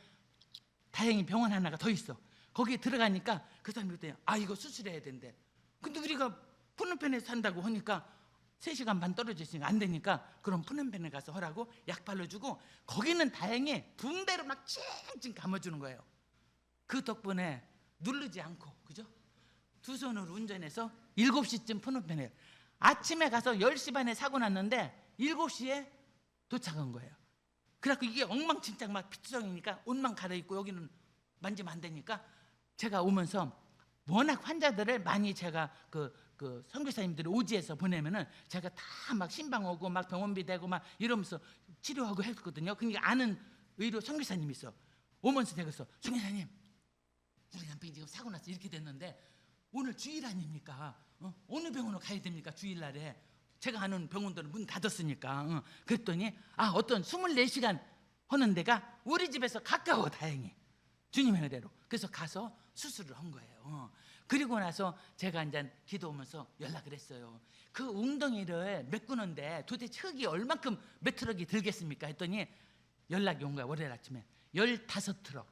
다행히 병원 하나가 더 있어. 거기에 들어가니까 그 사람이 그랬더니 이거 수술해야 된대. 근데 우리가 푸른펜에 산다고 하니까 3시간 반 떨어져 있으니까 안 되니까 그럼 푸른펜에 가서 하라고 약 발라주고 거기는 다행히 붕대로 막 찡찡 감아주는 거예요. 그 덕분에 누르지 않고 그죠? 2손으로 운전해서 7시쯤 푸른펜에 아침에 가서 10시 반에 사고 났는데 7시에 도착한 거예요. 그래갖고 이게 엉망진창 막 피투성이니까 옷만 갈아입고 여기는 만지면 안 되니까 제가 오면서 워낙 환자들을 많이 제가 그 선교사님들이 오지에서 보내면은 제가 다 막 신방 오고 막 병원비 대고 막 이러면서 치료하고 했거든요. 그러니까 아는 의료 선교사님이 있어. 오면서 제가 그래서 선교사님 우리 남편이 지금 사고 나서 이렇게 됐는데 오늘 주일 아닙니까? 어느 병원으로 가야 됩니까? 주일날에 제가 아는 병원들은 문 닫았으니까. 그랬더니 어떤 24시간 하는 데가 우리 집에서 가까워, 다행히 주님의 은혜로. 그래서 가서 수술을 한 거예요. 그리고 나서 제가 이제 기도하면서 연락을 했어요. 그 웅덩이를 메꾸는데 도대체 흙이 얼만큼 몇 트럭이 들겠습니까 했더니 연락이 온 거야. 월요일 아침에 15트럭.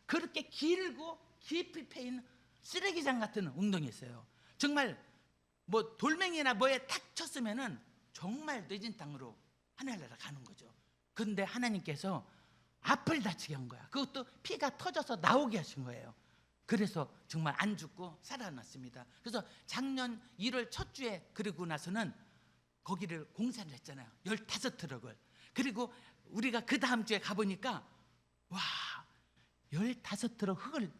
그렇게 길고 깊이 패인 쓰레기장 같은 웅덩이였어요. 정말 뭐 돌멩이나 뭐에 탁 쳤으면은 정말 뇌진 땅으로 하늘나라 가는 거죠. 그런데 하나님께서 앞을 다치게 한 거야. 그것도 피가 터져서 나오게 하신 거예요. 그래서 정말 안 죽고 살아났습니다. 그래서 작년 1월 첫 주에 그러고 나서는 거기를 공사를 했잖아요. 15트럭을. 그리고 우리가 그 다음 주에 가보니까 와, 15트럭 흙을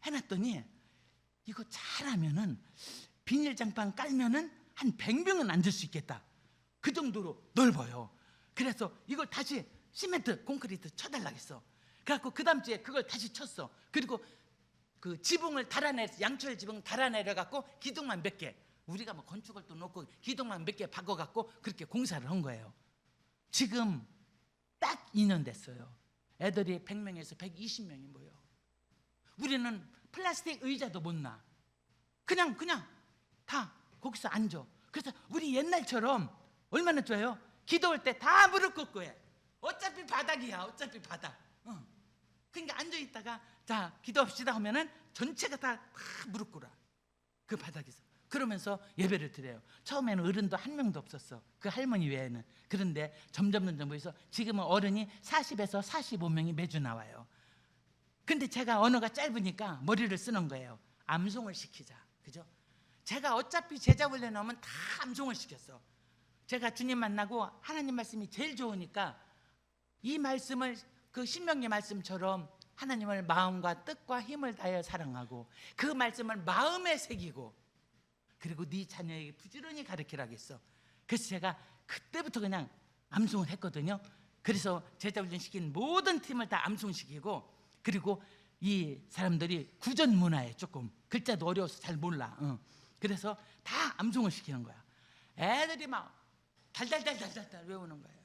해놨더니 이거 잘하면은 비닐장판 깔면은 한 100명은 앉을 수 있겠다. 그 정도로 넓어요. 그래서 이걸 다시 시멘트 콘크리트 쳐달라고 했어. 그래갖고 그 다음 주에 그걸 다시 쳤어. 그리고 그 지붕을 양철 지붕 달아내려갖고 기둥만 몇 개, 우리가 뭐 건축을 또 놓고 기둥만 몇 개 바꿔갖고 그렇게 공사를 한 거예요. 지금 딱 2년 됐어요. 애들이 100명에서 120명이 모여. 우리는 플라스틱 의자도 못 놔. 그냥 다 거기서 앉아. 그래서 우리 옛날처럼 얼마나 좋아요? 기도할 때 다 무릎 꿇고 해. 어차피 바닥이야. 어차피 바닥. 그러니까 앉아있다가 자 기도합시다 하면은 전체가 다 무릎 꿇어. 그 바닥에서. 그러면서 예배를 드려요. 처음에는 어른도 한 명도 없었어. 그 할머니 외에는. 그런데 점점 보여서 지금은 어른이 40에서 45명이 매주 나와요. 근데 제가 언어가 짧으니까 머리를 쓰는 거예요. 암송을 시키자. 그죠? 제가 어차피 제자 훈련 하면 다 암송을 시켰어. 제가 주님 만나고 하나님 말씀이 제일 좋으니까 이 말씀을 그 신명기 말씀처럼 하나님을 마음과 뜻과 힘을 다하여 사랑하고 그 말씀을 마음에 새기고 그리고 네 자녀에게 부지런히 가르치라고 했어. 그래서 제가 그때부터 그냥 암송을 했거든요. 그래서 제자 훈련 시킨 모든 팀을 다 암송시키고 그리고 이 사람들이 구전 문화에 조금 글자도 어려워서 잘 몰라. 그래서 다 암송을 시키는 거야. 애들이 막 달달달달달달 외우는 거예요.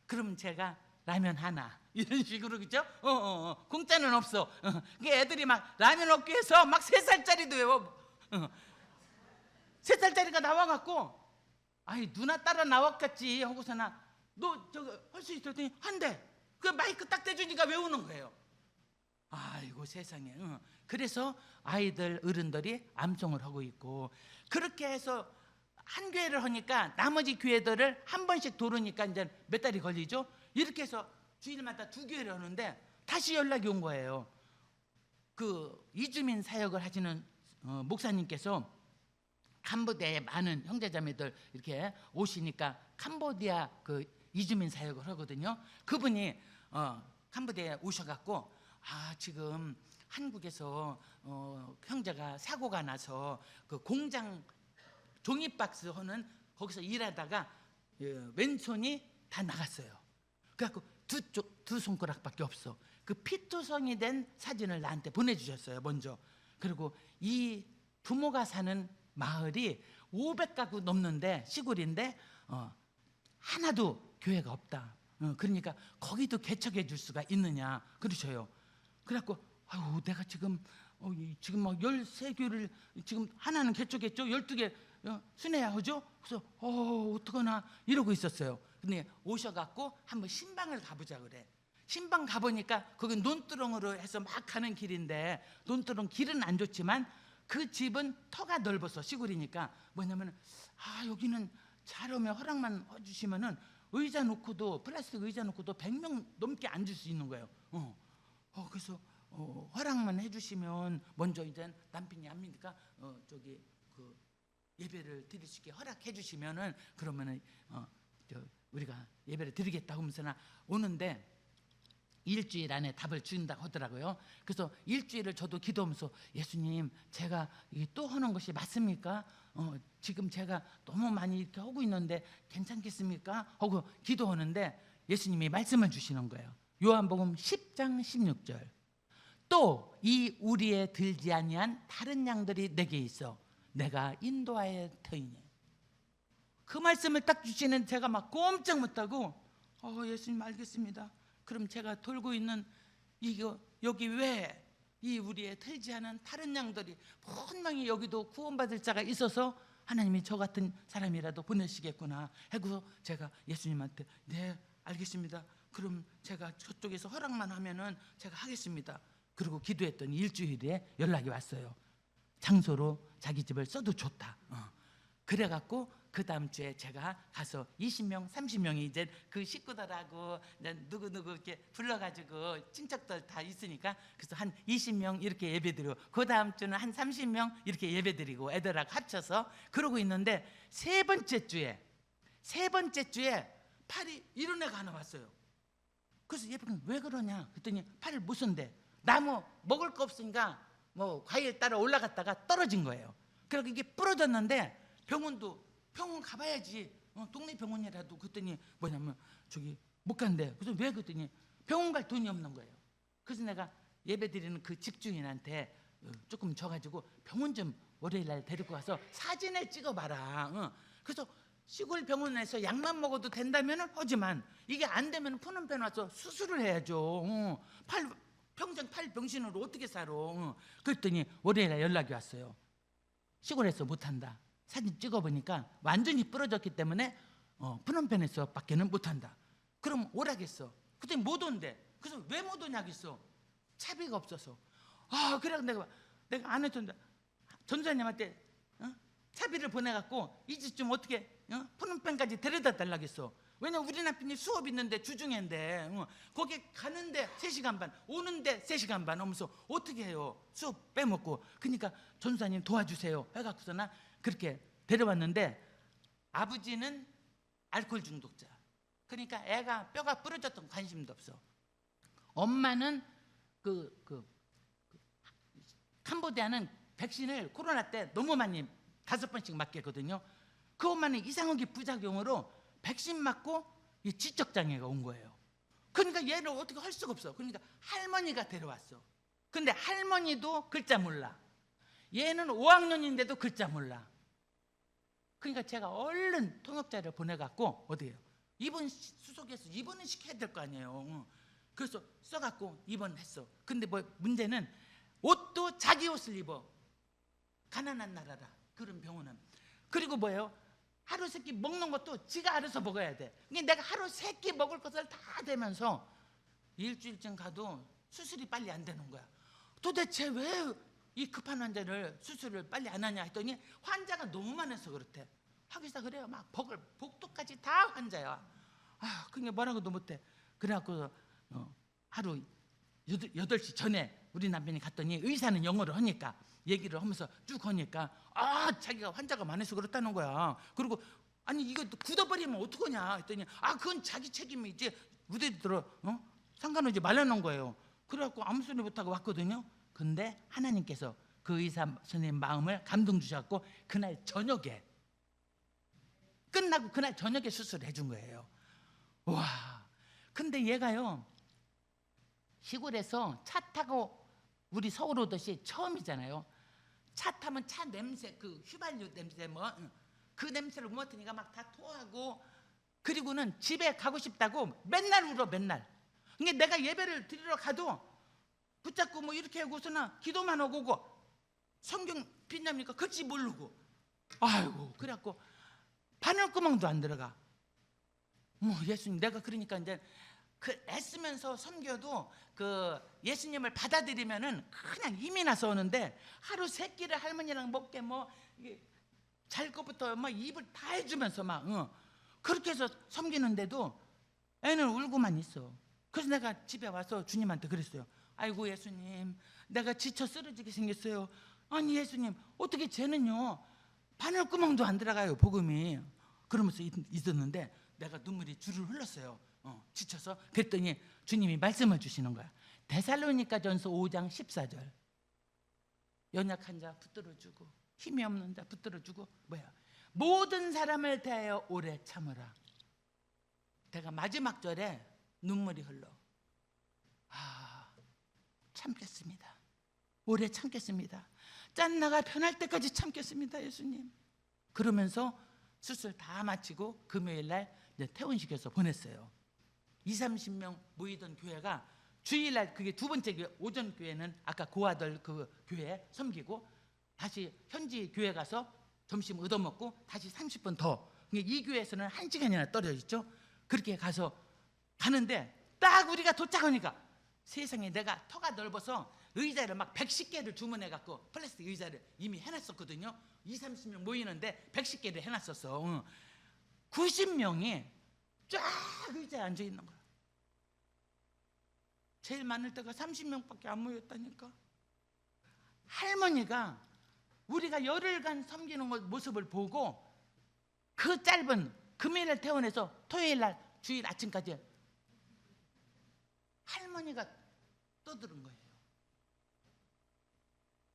그러면 제가 라면 하나 이런 식으로 그죠? 공짜는 없어. 애들이 막 라면 얻기 위해서 막 3살짜리도 외워. 3살짜리가 나와갖고 아이 누나 따라 나왔겠지 하고서나 너 저거 할 수 있어? 했더니 한대. 그 마이크 딱 대주니까 외우는 거예요. 아이고 세상에. 그래서 아이들 어른들이 암송을 하고 있고 그렇게 해서 한 교회를 하니까 나머지 교회들을 한 번씩 도르니까 이제 몇 달이 걸리죠. 이렇게 해서 주일마다 2교회를 하는데 다시 연락이 온 거예요. 그 이주민 사역을 하시는 목사님께서 캄보디아에 많은 형제자매들 이렇게 오시니까 캄보디아 그 이주민 사역을 하거든요. 그분이 캄보디아에 오셔갖고 지금 한국에서 형제가 사고가 나서 그 공장 종이박스 하는 거기서 일하다가 왼손이 다 나갔어요. 그래갖고 두 손가락밖에 없어. 그 피투성이 된 사진을 나한테 보내주셨어요. 먼저. 그리고 이 부모가 사는 마을이 500가구 넘는데 시골인데 하나도 교회가 없다. 그러니까 거기도 개척해 줄 수가 있느냐 그러셔요. 그래갖고 아유 내가 지금 막 13교를 지금 하나는 개척했죠. 12개 순회야 하죠. 그래서 어떡하나 이러고 있었어요. 근데 오셔갖고 한번 신방을 가보자 그래. 신방 가보니까 거기 논두렁으로 해서 막 가는 길인데 논두렁 길은 안 좋지만 그 집은 터가 넓어서 시골이니까 뭐냐면 여기는 잘 오면 허락만 해주시면은 의자 놓고도 플라스틱 의자 놓고도 100명 넘게 앉을 수 있는 거예요. 그래서 허락만 해주시면 먼저 이제 남편이 합니까? 저기 그 예배를 드릴 수 있게 허락해 주시면은 그러면은 우리가 예배를 드리겠다 하면서나 오는데 일주일 안에 답을 준다고 하더라고요. 그래서 일주일을 저도 기도하면서 예수님 제가 또 하는 것이 맞습니까? 지금 제가 너무 많이 이렇게 하고 있는데 괜찮겠습니까? 하고 기도하는데 예수님이 말씀을 주시는 거예요. 요한복음 10장 16절. 또 이 우리에 들지 아니한 다른 양들이 내게 있어 내가 인도하여 터이니. 그 말씀을 딱 주시는 제가 막 꼼짝 못하고 예수님 알겠습니다. 그럼 제가 돌고 있는 이거 여기 왜 이 우리의 털지 않은 다른 양들이 분명히 여기도 구원받을 자가 있어서 하나님이 저 같은 사람이라도 보내시겠구나 하고 제가 예수님한테 네 알겠습니다. 그럼 제가 저쪽에서 허락만 하면은 제가 하겠습니다. 그리고 기도했더니 일주일에 연락이 왔어요. 장소로 자기 집을 써도 좋다. 그래갖고 그 다음 주에 제가 가서 20명, 30명이 이제 그 식구들하고 누구 이렇게 불러가지고 친척들 다 있으니까 그래서 한 20명 이렇게 예배드리고 그 다음 주는 한 30명 이렇게 예배드리고 애들하고 합쳐서 그러고 있는데 세 번째 주에 팔이 이런 애가 하나 왔어요. 그래서 예배는 왜 그러냐 그랬더니 팔 무슨데 나무 먹을 거 없으니까 뭐 과일 따라 올라갔다가 떨어진 거예요. 그래서 이게 부러졌는데 병원 가봐야지. 동네 병원이라도. 그랬더니 뭐냐면 저기 못 간대. 그래서 왜 그랬더니 병원 갈 돈이 없는 거예요. 그래서 내가 예배드리는 그 집주인한테 조금 줘가지고 병원 좀 월요일날 데리고 가서 사진을 찍어봐라. 그래서 시골 병원에서 약만 먹어도 된다면 하지만 이게 안 되면 푸른펜 와서 수술을 해야죠. 평생 팔 병신으로 어떻게 살아. 그랬더니 월요일날 연락이 왔어요. 시골에서 못한다. 사진 찍어보니까 완전히 부러졌기 때문에 푸놈펜에서 밖에는 못한다. 그럼 오라겠어. 그랬더니 못 온대. 그래서 왜 못 오냐겠어. 차비가 없어서. 그래 내가 안 했던데 전사님한테 차비를 보내갖고 이제 좀 어떻게 푸놈펜까지 데려다 달라겠어. 왜냐면 우리 남편이 수업 있는데 주중인데 거기 가는데 3시간 반 오는데 3시간 반 하면서 어떻게 해요. 수업 빼먹고. 그러니까 전사님 도와주세요 해갖고서나 그렇게 데려왔는데 아버지는 알코올 중독자. 그러니까 애가 뼈가 부러졌던 관심도 없어. 엄마는 캄보디아는 백신을 코로나 때 너무 많이 5번씩 맞겠거든요. 그 엄마는 이상하게 부작용으로 백신 맞고 이 지적장애가 온 거예요. 그러니까 얘를 어떻게 할 수가 없어. 그러니까 할머니가 데려왔어. 근데 할머니도 글자 몰라. 얘는 5학년인데도 글자 몰라. 그러니까 제가 얼른 통역자를 보내갖고 어디에요? 입원 수속해서 입원을 시켜야 될 거 아니에요. 그래서 써갖고 입원했어. 근데 뭐 문제는 옷도 자기 옷을 입어. 가난한 나라라 그런 병원은. 그리고 뭐예요? 하루 세끼 먹는 것도 지가 알아서 먹어야 돼. 그러니까 내가 하루 세끼 먹을 것을 다 대면서 일주일쯤 가도 수술이 빨리 안 되는 거야. 도대체 왜 이 급한 환자를 수술을 빨리 안 하냐 했더니 환자가 너무 많아서 그렇대. 하기사 그래요. 막 복도까지 다 환자야. 그게 뭐라고도 못해. 그래갖고 하루 8시 전에 우리 남편이 갔더니 의사는 영어를 하니까 얘기를 하면서 쭉 하니까 자기가 환자가 많아서 그렇다는 거야. 그리고 아니 이거 굳어버리면 어떡하냐 했더니 그건 자기 책임이지 우리 들어 상관하지 말라는 거예요. 그래갖고 아무 소리 못하고 왔거든요. 근데 하나님께서 그 의사 선생님 마음을 감동 주셨고 그날 저녁에 끝나고 그날 저녁에 수술을 해준 거예요. 와, 근데 얘가요 시골에서 차 타고 우리 서울 오듯이 처음이잖아요. 차 타면 차 냄새, 그 휘발유 냄새 그 냄새를 맡으니까 막 다 토하고 그리고는 집에 가고 싶다고 맨날 울어 맨날. 그러니까 내가 예배를 드리러 가도 붙잡고 뭐 이렇게 하고서는 기도만 하고 오고 성경 빛납니까? 그치 모르고. 아이고 그래갖고 바늘구멍도 안 들어가. 예수님 내가 그러니까 이제 애쓰면서 섬겨도 그 예수님을 받아들이면은 그냥 힘이 나서 오는데 하루 3끼를 할머니랑 먹게 잘 것부터 입을 다 해주면서 그렇게 해서 섬기는데도 애는 울고만 있어. 그래서 내가 집에 와서 주님한테 그랬어요. 아이고 예수님 내가 지쳐 쓰러지게 생겼어요. 아니 예수님 어떻게 쟤는요 바늘구멍도 안 들어가요 복음이. 그러면서 있었는데 내가 눈물이 줄을 흘렀어요. 지쳐서. 그랬더니 주님이 말씀을 주시는 거야. 데살로니가전서 5장 14절. 연약한 자 붙들어주고 힘이 없는 자 붙들어주고 모든 사람을 대하여 오래 참으라. 내가 마지막 절에 눈물이 흘러. 참겠습니다. 오래 참겠습니다. 짠나가 편할 때까지 참겠습니다 예수님. 그러면서 수술 다 마치고 금요일 날 이제 퇴원시켜서 보냈어요. 20-30명 모이던 교회가 주일날, 그게 두 번째 교회, 오전 교회는 아까 고아들 그 교회 섬기고 다시 현지 교회 가서 점심 얻어먹고 다시 30분 더. 이 교회에서는 1시간이나 떨어져 있죠. 그렇게 가는데 딱 우리가 도착하니까 세상에, 내가 터가 넓어서 의자를 막 110개를 주문해 갖고 플라스틱 의자를 이미 해놨었거든요. 20-30명 모이는데 110개를 해놨었어. 90명이 쫙 의자에 앉아 있는 거야. 제일 많을 때가 30명밖에 안 모였다니까. 할머니가 우리가 열흘간 섬기는 모습을 보고 그 짧은 금요일날 퇴원해서 토요일날 주일 아침까지 할머니가 떠드는 거예요.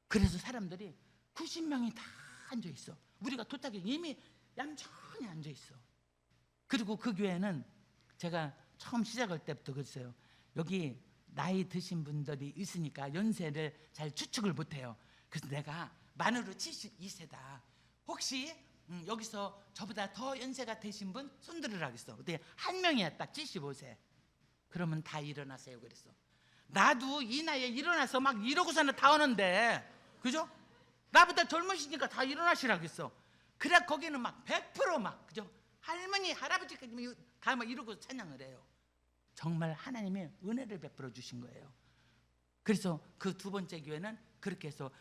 그래서 사람들이 90명이 다 앉아 있어. 우리가 도착해 이미 얌전히 앉아 있어. 그리고 그 교회는 제가 처음 시작할 때부터 그랬어요. 여기 나이 드신 분들이 있으니까 연세를 잘 추측을 못해요. 그래서 내가 만으로 72세다. 혹시 여기서 저보다 더 연세가 되신 분 손들으라고 했어. 근데 한 명이야, 딱 75세. 그러면 다 일어나세요 그랬어. 나도 이 나이에 일어나서 막 이러고서는 다 오는데, 그죠? 나보다 젊으시니까 다 일어나시라고 했어. 그래 거기는 막 100% 그죠? 할머니 할아버지까지 다 막 이러고 찬양을 해요. 정말 하나님의 은혜를 베풀어 주신 거예요. 그래서 그 두 번째 교회는 그렇게 해서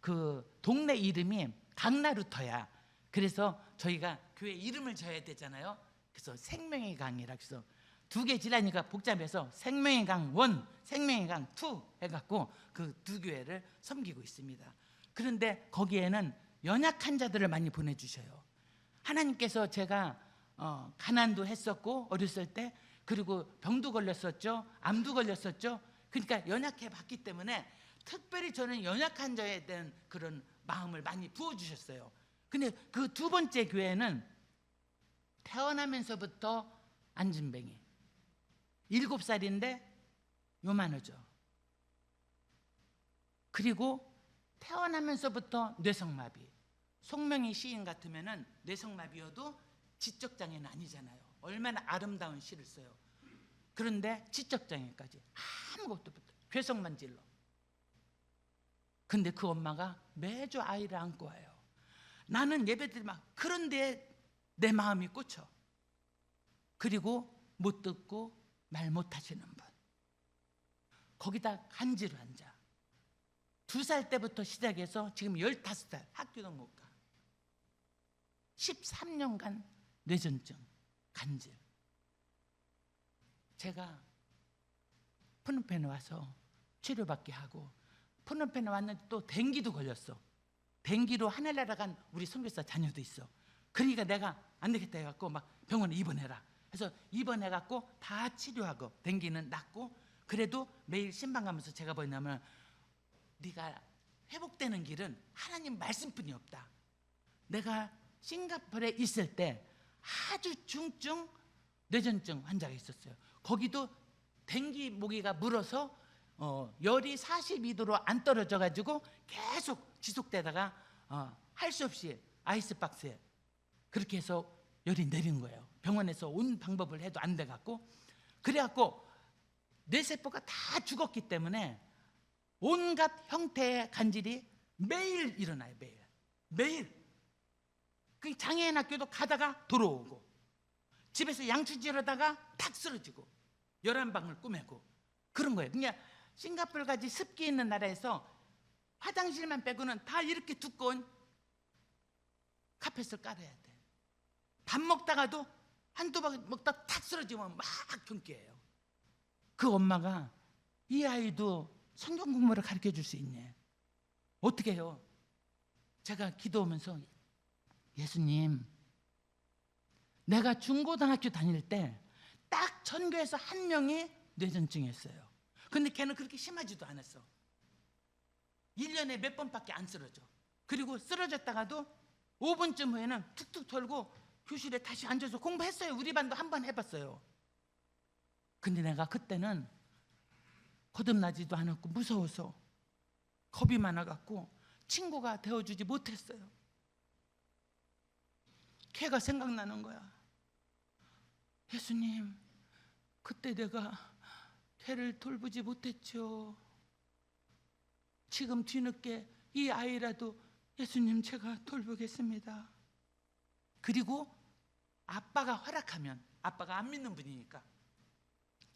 그 동네 이름이 강나루터야. 그래서 저희가 교회 이름을 져야 되잖아요. 그래서 생명의 강이라고 해서 두 개 지나니까 복잡해서 생명의 강 1, 생명의 강 2 해갖고 그 두 교회를 섬기고 있습니다. 그런데 거기에는 연약한 자들을 많이 보내주셔요. 하나님께서 제가 가난도 했었고 어렸을 때, 그리고 병도 걸렸었죠, 암도 걸렸었죠. 그러니까 연약해 봤기 때문에 특별히 저는 연약한 자에 대한 그런 마음을 많이 부어주셨어요. 근데 그 두 번째 교회는 태어나면서부터 안진뱅이, 7살인데 요만하죠. 그리고 태어나면서부터 뇌성마비. 송명희 시인 같으면은 뇌성마비여도 지적장애는 아니잖아요. 얼마나 아름다운 시를 써요. 그런데 지적장애까지 아무것도 못해. 괴성만 질러. 근데 그 엄마가 매주 아이를 안고 와요. 나는 예배드리 막 그런데 내 마음이 꽂혀. 그리고 못 듣고 말 못하시는 분, 거기다 간지로 앉아. 2살 때부터 시작해서 지금 15살 학교도 못 가. 13년간 뇌전증, 간질. 제가 푸놈펜에 와서 치료받게 하고, 푸놈펜에 왔는데 또 댕기도 걸렸어. 댕기로 하늘나라 간 우리 선교사 자녀도 있어. 그러니까 내가 안 되겠다 해갖고 막 병원에 입원해라. 그래서 입원해갖고 다 치료하고 댕기는 낫고, 그래도 매일 신방 가면서 제가 뭐냐면, 네가 회복되는 길은 하나님 말씀뿐이 없다. 내가 싱가포르에 있을 때 아주 중증 뇌전증 환자가 있었어요. 거기도 댕기 모기가 물어서 열이 42도로 안 떨어져 가지고 계속 지속되다가 할 수 없이 아이스박스에 그렇게 해서 열이 내린 거예요. 병원에서 온 방법을 해도 안 돼 갖고, 그래 갖고 뇌세포가 다 죽었기 때문에 온갖 형태의 간질이 매일 일어나요. 매일. 그 장애인 학교도 가다가 돌아오고, 집에서 양치질하다가 탁 쓰러지고, 11방을 꾸매고 그런 거예요. 그냥 싱가포르까지 습기 있는 나라에서 화장실만 빼고는 다 이렇게 두꺼운 카펫을 깔아야 돼. 밥 먹다가도 한두 방 먹다 탁 쓰러지면 막 경계해요. 그 엄마가 이 아이도 성경 공부를 가르쳐 줄 수 있네. 어떻게 해요? 제가 기도하면서, 예수님, 내가 중고등학교 다닐 때 딱 전교에서 한 명이 뇌전증이었어요. 근데 걔는 그렇게 심하지도 않았어. 1년에 몇 번밖에 안 쓰러져. 그리고 쓰러졌다가도 5분쯤 후에는 툭툭 털고 교실에 다시 앉아서 공부했어요. 우리 반도 한 번 해봤어요. 근데 내가 그때는 거듭나지도 않았고 무서워서 겁이 많아갖고 친구가 되어주지 못했어요. 걔가 생각나는 거야. 예수님, 그때 내가 걔를 돌보지 못했죠. 지금 뒤늦게 이 아이라도 예수님 제가 돌보겠습니다. 그리고 아빠가 허락하면, 아빠가 안 믿는 분이니까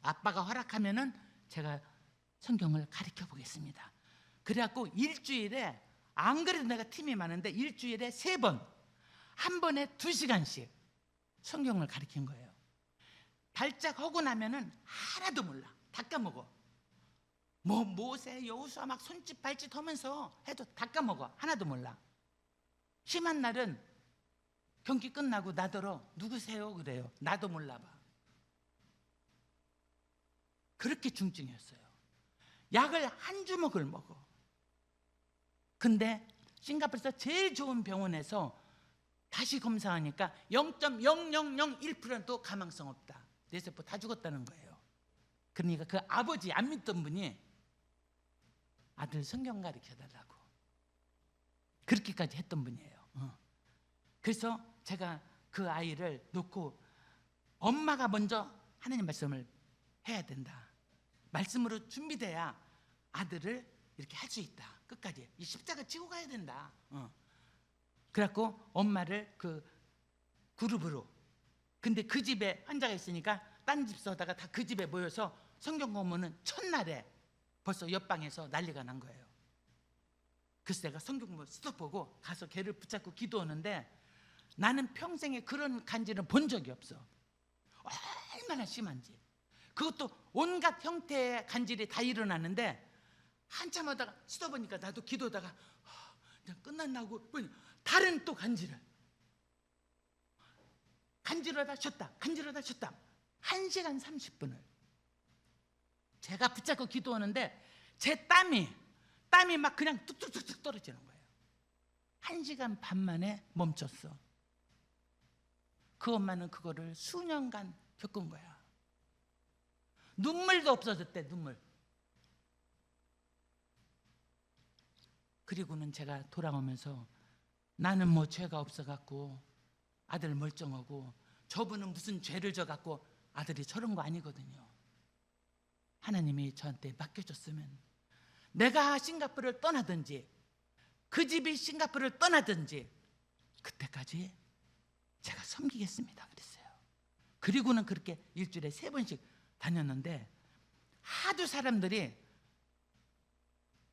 아빠가 허락하면은 제가 성경을 가르쳐 보겠습니다. 그래갖고 일주일에, 안 그래도 내가 팀이 많은데 일주일에 3번, 한 번에 2시간씩 성경을 가르친 거예요. 발작 하고 나면은 하나도 몰라. 다 까먹어. 뭐 모세, 여호수아 막 손짓 발짓 하면서 해도 다 까먹어. 하나도 몰라. 심한 날은 경기 끝나고 나더러 누구세요? 그래요. 나도 몰라 봐. 그렇게 중증이었어요. 약을 한 주먹을 먹어. 근데 싱가포르에서 제일 좋은 병원에서 다시 검사하니까 0.0001%도 가망성 없다. 뇌세포 다 죽었다는 거예요. 그러니까 그 아버지 안 믿던 분이 아들 성경 가르쳐 달라고 그렇게까지 했던 분이에요. 그래서 제가 그 아이를 놓고 엄마가 먼저 하나님 말씀을 해야 된다. 말씀으로 준비돼야 아들을 이렇게 할 수 있다. 끝까지 이 십자가 지고 가야 된다. 그래갖고 엄마를 그 그룹으로, 근데 그 집에 환자가 있으니까 딴 집 서다가 다 그 집에 모여서 성경 공부는 첫날에 벌써 옆방에서 난리가 난 거예요. 그래서 내가 성경 공부 스톱보고 가서 걔를 붙잡고 기도하는데 나는 평생에 그런 간지는 본 적이 없어. 얼마나 심한지. 그것도 온갖 형태의 간질이 다 일어나는데 한참 하다가 스톱하니까 나도 기도하다가 그냥 끝났나고 다른 또 간질을, 간질하다 쉬었다, 간질하다 쉬었다 1시간 30분을 제가 붙잡고 기도하는데 제 땀이 막 그냥 뚝뚝뚝뚝 떨어지는 거예요. 1시간 반 만에 멈췄어. 그 엄마는 그거를 수년간 겪은 거야. 눈물도 없어졌대, 눈물. 그리고는 제가 돌아오면서 나는 뭐 죄가 없어갖고 아들 멀쩡하고 저분은 무슨 죄를 져갖고 아들이 저런 거 아니거든요. 하나님이 저한테 맡겨줬으면 내가 싱가포르를 떠나든지 그 집이 싱가포르를 떠나든지 그때까지 제가 섬기겠습니다 그랬어요. 그리고는 그렇게 일주일에 3번씩 다녔는데 하도 사람들이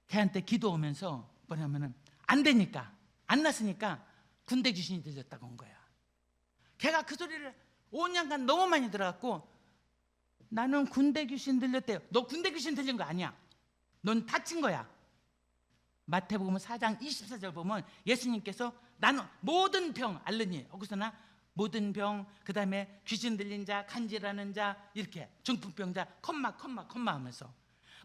걔한테 기도오면서 뭐냐면은 안 되니까, 안 났으니까 군대 귀신이 들렸다고 온 거야. 걔가 그 소리를 5년간 너무 많이 들어갖고 나는 군대 귀신 들렸대요. 너 군대 귀신 들린 거 아니야. 넌 다친 거야. 마태복음 4장 24절 보면 예수님께서 나는 모든 병 알르니, 거기서나 모든 병, 그 다음에 귀신 들린 자, 간질하는 자, 이렇게 중풍병자 컴마 하면서,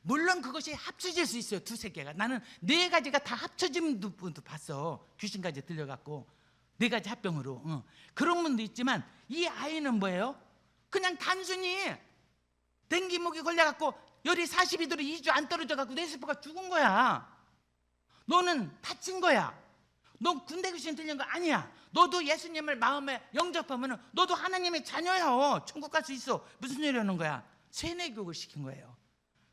물론 그것이 합쳐질 수 있어요. 2-3개가. 나는 4가지가 다 합쳐진 분도 봤어. 귀신까지 들려갖고 4가지 합병으로. 그런 분도 있지만 이 아이는 뭐예요? 그냥 단순히 댕기목이 걸려갖고 열이 42도로 2주 안 떨어져갖고 뇌세포가 죽은 거야. 너는 다친 거야. 너 군대 귀신 들린 거 아니야. 너도 예수님을 마음에 영접하면 너도 하나님의 자녀야. 천국 갈 수 있어. 무슨 소리 하는 거야? 세뇌교육을 시킨 거예요.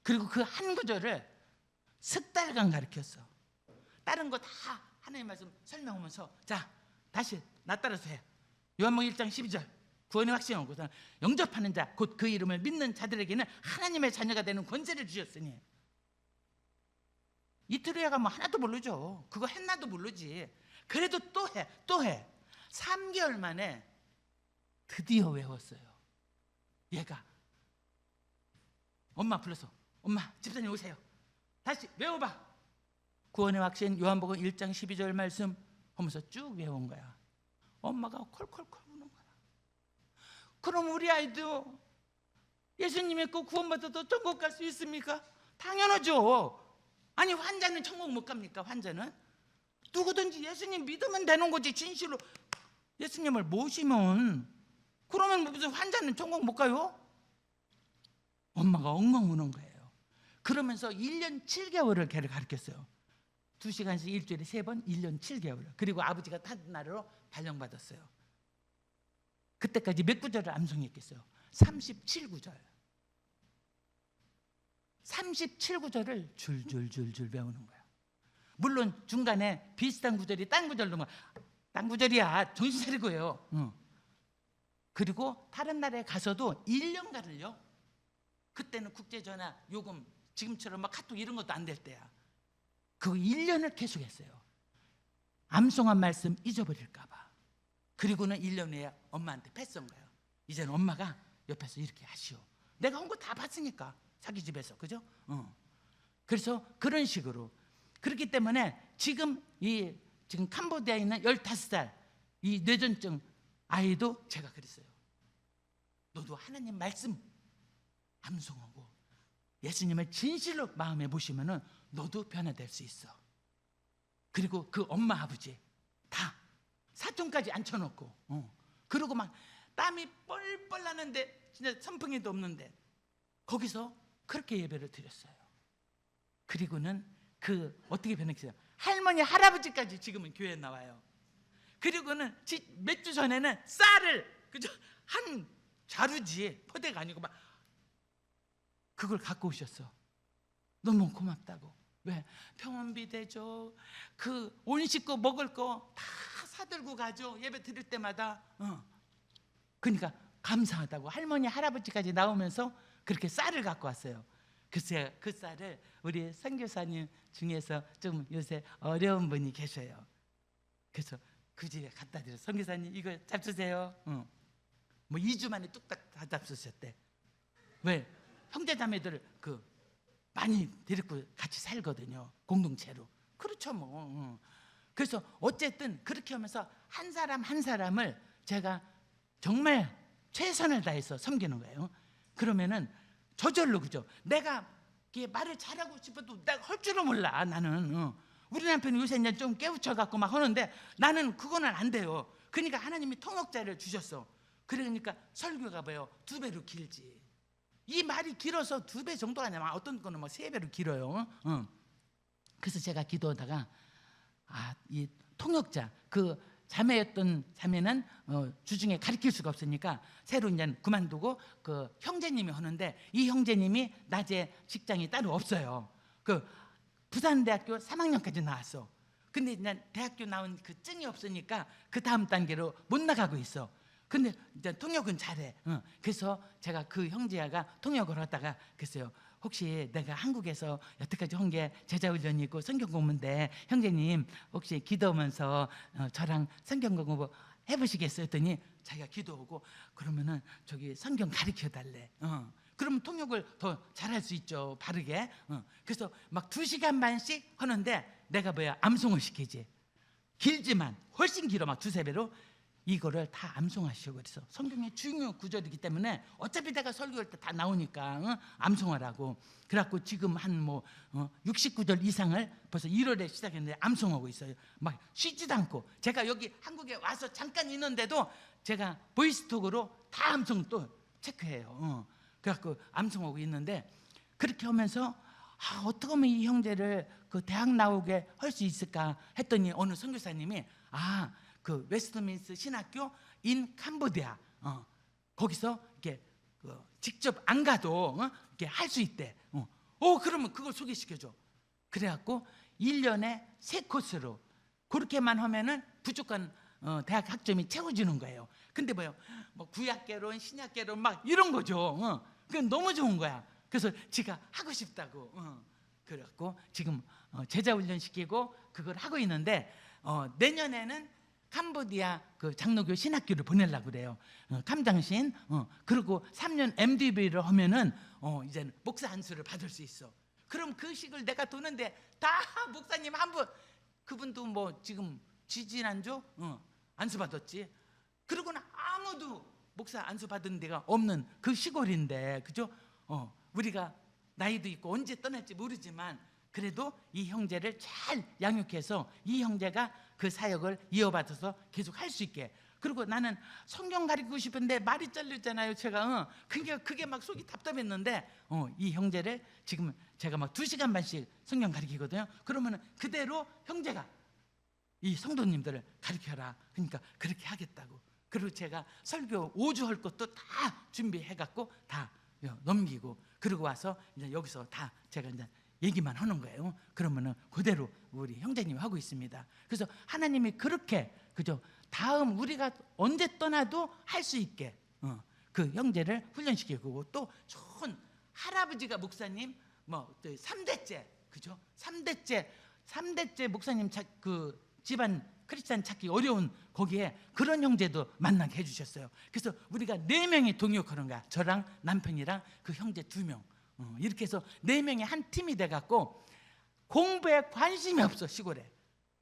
그리고 그 한 구절을 10달간 가르쳤어. 다른 거 다 하나님 말씀 설명하면서 자, 다시 나 따라서 해. 요한복음 1장 12절 구원의 확신하고 영접하는 자 곧 그 이름을 믿는 자들에게는 하나님의 자녀가 되는 권세를 주셨으니. 이틀에 가면 하나도 모르죠. 그거 했나도 모르지. 그래도 또 해. 3개월 만에 드디어 외웠어요. 얘가 엄마 불러서 엄마 집사님 오세요. 다시 외워봐. 구원의 확신 요한복음 1장 12절 말씀 하면서 쭉 외운 거야. 엄마가 콜콜콜 우는 거야. 그럼 우리 아이도 예수님 믿고 구원받아도 천국 갈 수 있습니까? 당연하죠. 아니 환자는 천국 못 갑니까? 환자는 누구든지 예수님 믿으면 되는 거지. 진실로 예수님을 모시면. 그러면 무슨 환자는 천국 못 가요? 엄마가 엉엉 우는 거예요. 그러면서 1년 7개월을 걔를 가르쳤어요. 2시간씩 일주일에 3번 1년 7개월. 그리고 아버지가 다른 나라로 발령받았어요. 그때까지 몇 구절을 암송했겠어요? 37구절. 37구절을 줄줄줄줄 배우는 거야. 물론 중간에 비슷한 구절이 딴 구절도 뭐 딴 구절이야, 정신 차리고요. 그리고 다른 나라에 가서도 1년간을요. 그때는 국제전화 요금 지금처럼 막 카톡 이런 것도 안 될 때야. 그거 1년을 계속했어요. 암송한 말씀 잊어버릴까 봐. 그리고는 1년 후에 엄마한테 패스한 거예요. 이제는 엄마가 옆에서 이렇게 하시오. 내가 한 거 다 봤으니까, 자기 집에서. 그죠? 그래서 그런 식으로. 그렇기 때문에 지금 캄보디아에 있는 15살 이 뇌전증 아이도 제가 그랬어요. 너도 하나님 말씀 암송하고 예수님을 진실로 마음에 모시면은 너도 변화될 수 있어. 그리고 그 엄마 아버지 다 사통까지 앉혀놓고 그러고 막 땀이 뻘뻘 나는데 진짜 선풍기도 없는데 거기서 그렇게 예배를 드렸어요. 그리고는 어떻게 변했어요? 할머니 할아버지까지 지금은 교회에 나와요. 그리고는 몇 주 전에는 쌀을 그저 한 자루지 포대가 아니고 막 그걸 갖고 오셨어. 너무 고맙다고. 왜? 병원비 대죠. 온 식구 먹을 거 다 사들고 가죠. 예배 드릴 때마다. 그러니까 감사하다고 할머니 할아버지까지 나오면서 그렇게 쌀을 갖고 왔어요. 글쎄 그 쌀을 우리 선교사님 중에서 좀 요새 어려운 분이 계셔요. 그래서 그 집에 갖다 드려. 선교사님 이거 잡수세요. 뭐 2주 만에 뚝딱 다 잡수셨대. 왜? 형제자매들 많이 데리고 같이 살거든요. 공동체로. 그렇죠 뭐. 그래서 어쨌든 그렇게 하면서 한 사람 한 사람을 제가 정말 최선을 다해서 섬기는 거예요. 그러면은 저절로 그죠. 내가 말을 잘하고 싶어도 내가 할 줄은 몰라 나는. 우리 남편이 요새 이제 좀 깨우쳐 갖고 막 하는데 나는 그거는 안 돼요. 그러니까 하나님이 통역자를 주셨어. 그러니까 설교가 뭐예요? 2배로 길지. 이 말이 길어서 2배 정도가 아니라 어떤 거는 뭐 3배로 길어요. 그래서 제가 기도하다가 이 통역자 자매였던 자매는 주중에 가르칠 수가 없으니까 새로 이제 그만두고 형제님이 하는데 이 형제님이 낮에 직장이 따로 없어요. 부산대학교 3학년까지 나왔어. 근데 이제 대학교 나온 증이 없으니까 그 다음 단계로 못 나가고 있어. 근데 이제 통역은 잘해. 그래서 제가 그 형제가 통역을 하다가 그랬어요. 혹시 내가 한국에서 여태까지 한 게 제자훈련이고 성경 공부인데 형제님 혹시 기도하면서 저랑 성경 공부 해보시겠어요? 했더니 자기가 기도하고 그러면은 저기 성경 가르쳐 달래. 그러면 통역을 더 잘할 수 있죠. 바르게. 그래서 막 2시간 반씩 하는데 내가 암송을 시키지. 길지만 훨씬 길어. 막 2~3배로. 이거를 다 암송하시고 그래서 성경의 중요 구절이기 때문에 어차피 내가 설교할 때 다 나오니까 암송하라고. 그래갖고 지금 한 60구절 이상을 벌써 1월에 시작했는데 암송하고 있어요. 막 쉬지도 않고. 제가 여기 한국에 와서 잠깐 있는데도 제가 보이스톡으로 다 암송 또 체크해요. 그래갖고 암송하고 있는데 그렇게 하면서 어떻게 하면 이 형제를 대학 나오게 할 수 있을까 했더니 어느 선교사님이 웨스트민스 신학교 인 캄보디아 거기서 이렇게 직접 안 가도 이렇게 할 수 있대. 그러면 그걸 소개시켜줘. 그래갖고 1년에 3코스로 그렇게만 하면은 무조건 대학 학점이 채워지는 거예요. 근데 뭐 구약개론 신약개론 막 이런 거죠. 그건 너무 좋은 거야. 그래서 지가 하고 싶다고. 그래갖고 지금 제자훈련 시키고 그걸 하고 있는데 내년에는 캄보디아 장로교 신학교를 보내려고 그래요. 캄장신. 그리고 3년 MDB를 하면은 이제는 목사 안수를 받을 수 있어. 그럼 그 식을 내가 도는데 다 목사님 한 분, 그분도 지금 지지난주 안수 받았지. 그러고는 아무도 목사 안수 받은 데가 없는 그 시골인데, 그죠? 우리가 나이도 있고 언제 떠날지 모르지만 그래도 이 형제를 잘 양육해서 이 형제가 그 사역을 이어받아서 계속 할 수 있게. 그리고 나는 성경 가르치고 싶은데 말이 잘렸잖아요. 제가 그러니까 그게 막 속이 답답했는데 이 형제를 지금 제가 막 2시간 반씩 성경 가르치거든요. 그러면은 그대로 형제가 이 성도님들을 가르쳐라. 그러니까 그렇게 하겠다고. 그리고 제가 설교 5주 할 것도 다 준비해 갖고 다 넘기고, 그러고 와서 이제 여기서 다 제가 이제 얘기만 하는 거예요. 그러면은 그대로 우리 형제님이 하고 있습니다. 그래서 하나님이 그렇게, 그죠, 다음 우리가 언제 떠나도 할 수 있게 그 형제를 훈련시키고, 또 좋은 할아버지가 목사님, 뭐 3대째, 그죠, 3대째 목사님 그 집안 크리스찬 찾기 어려운 거기에 그런 형제도 만나게 해주셨어요. 그래서 우리가 4명이 동역하는 거야. 저랑 남편이랑 그 형제 2명, 이렇게 해서 4명이 한 팀이 돼갖고, 공부에 관심이 없어 시골에.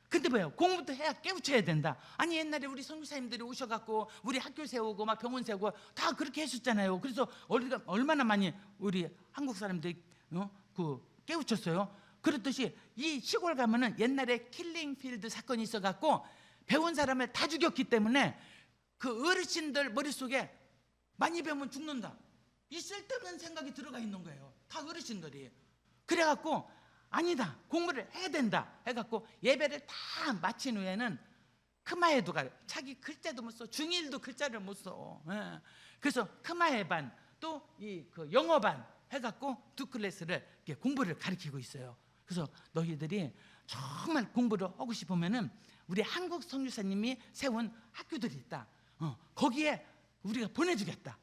근데 뭐예요? 공부도 해야 깨우쳐야 된다. 아니 옛날에 우리 선교사님들이 오셔갖고 우리 학교 세우고 막 병원 세우고 다 그렇게 했었잖아요. 그래서 우리가 얼마나 많이 우리 한국 사람들이 그 깨우쳤어요. 그렇듯이 이 시골 가면은 옛날에 킬링필드 사건이 있어갖고 배운 사람을 다 죽였기 때문에 그 어르신들 머릿속에 많이 배우면 죽는다, 이 쓸데없는 생각이 들어가 있는 거예요. 다 어르신들이. 그래갖고 아니다, 공부를 해야 된다 해갖고 예배를 다 마친 후에는 크마에도 가요. 자기 글자도 못 써. 중1도 글자를 못 써. 예. 그래서 크마에 반, 또 이 그 영어 반 해갖고 2클래스를 이렇게 공부를 가르치고 있어요. 그래서 너희들이 정말 공부를 하고 싶으면은 우리 한국 선교사님이 세운 학교들이 있다. 거기에 우리가 보내주겠다.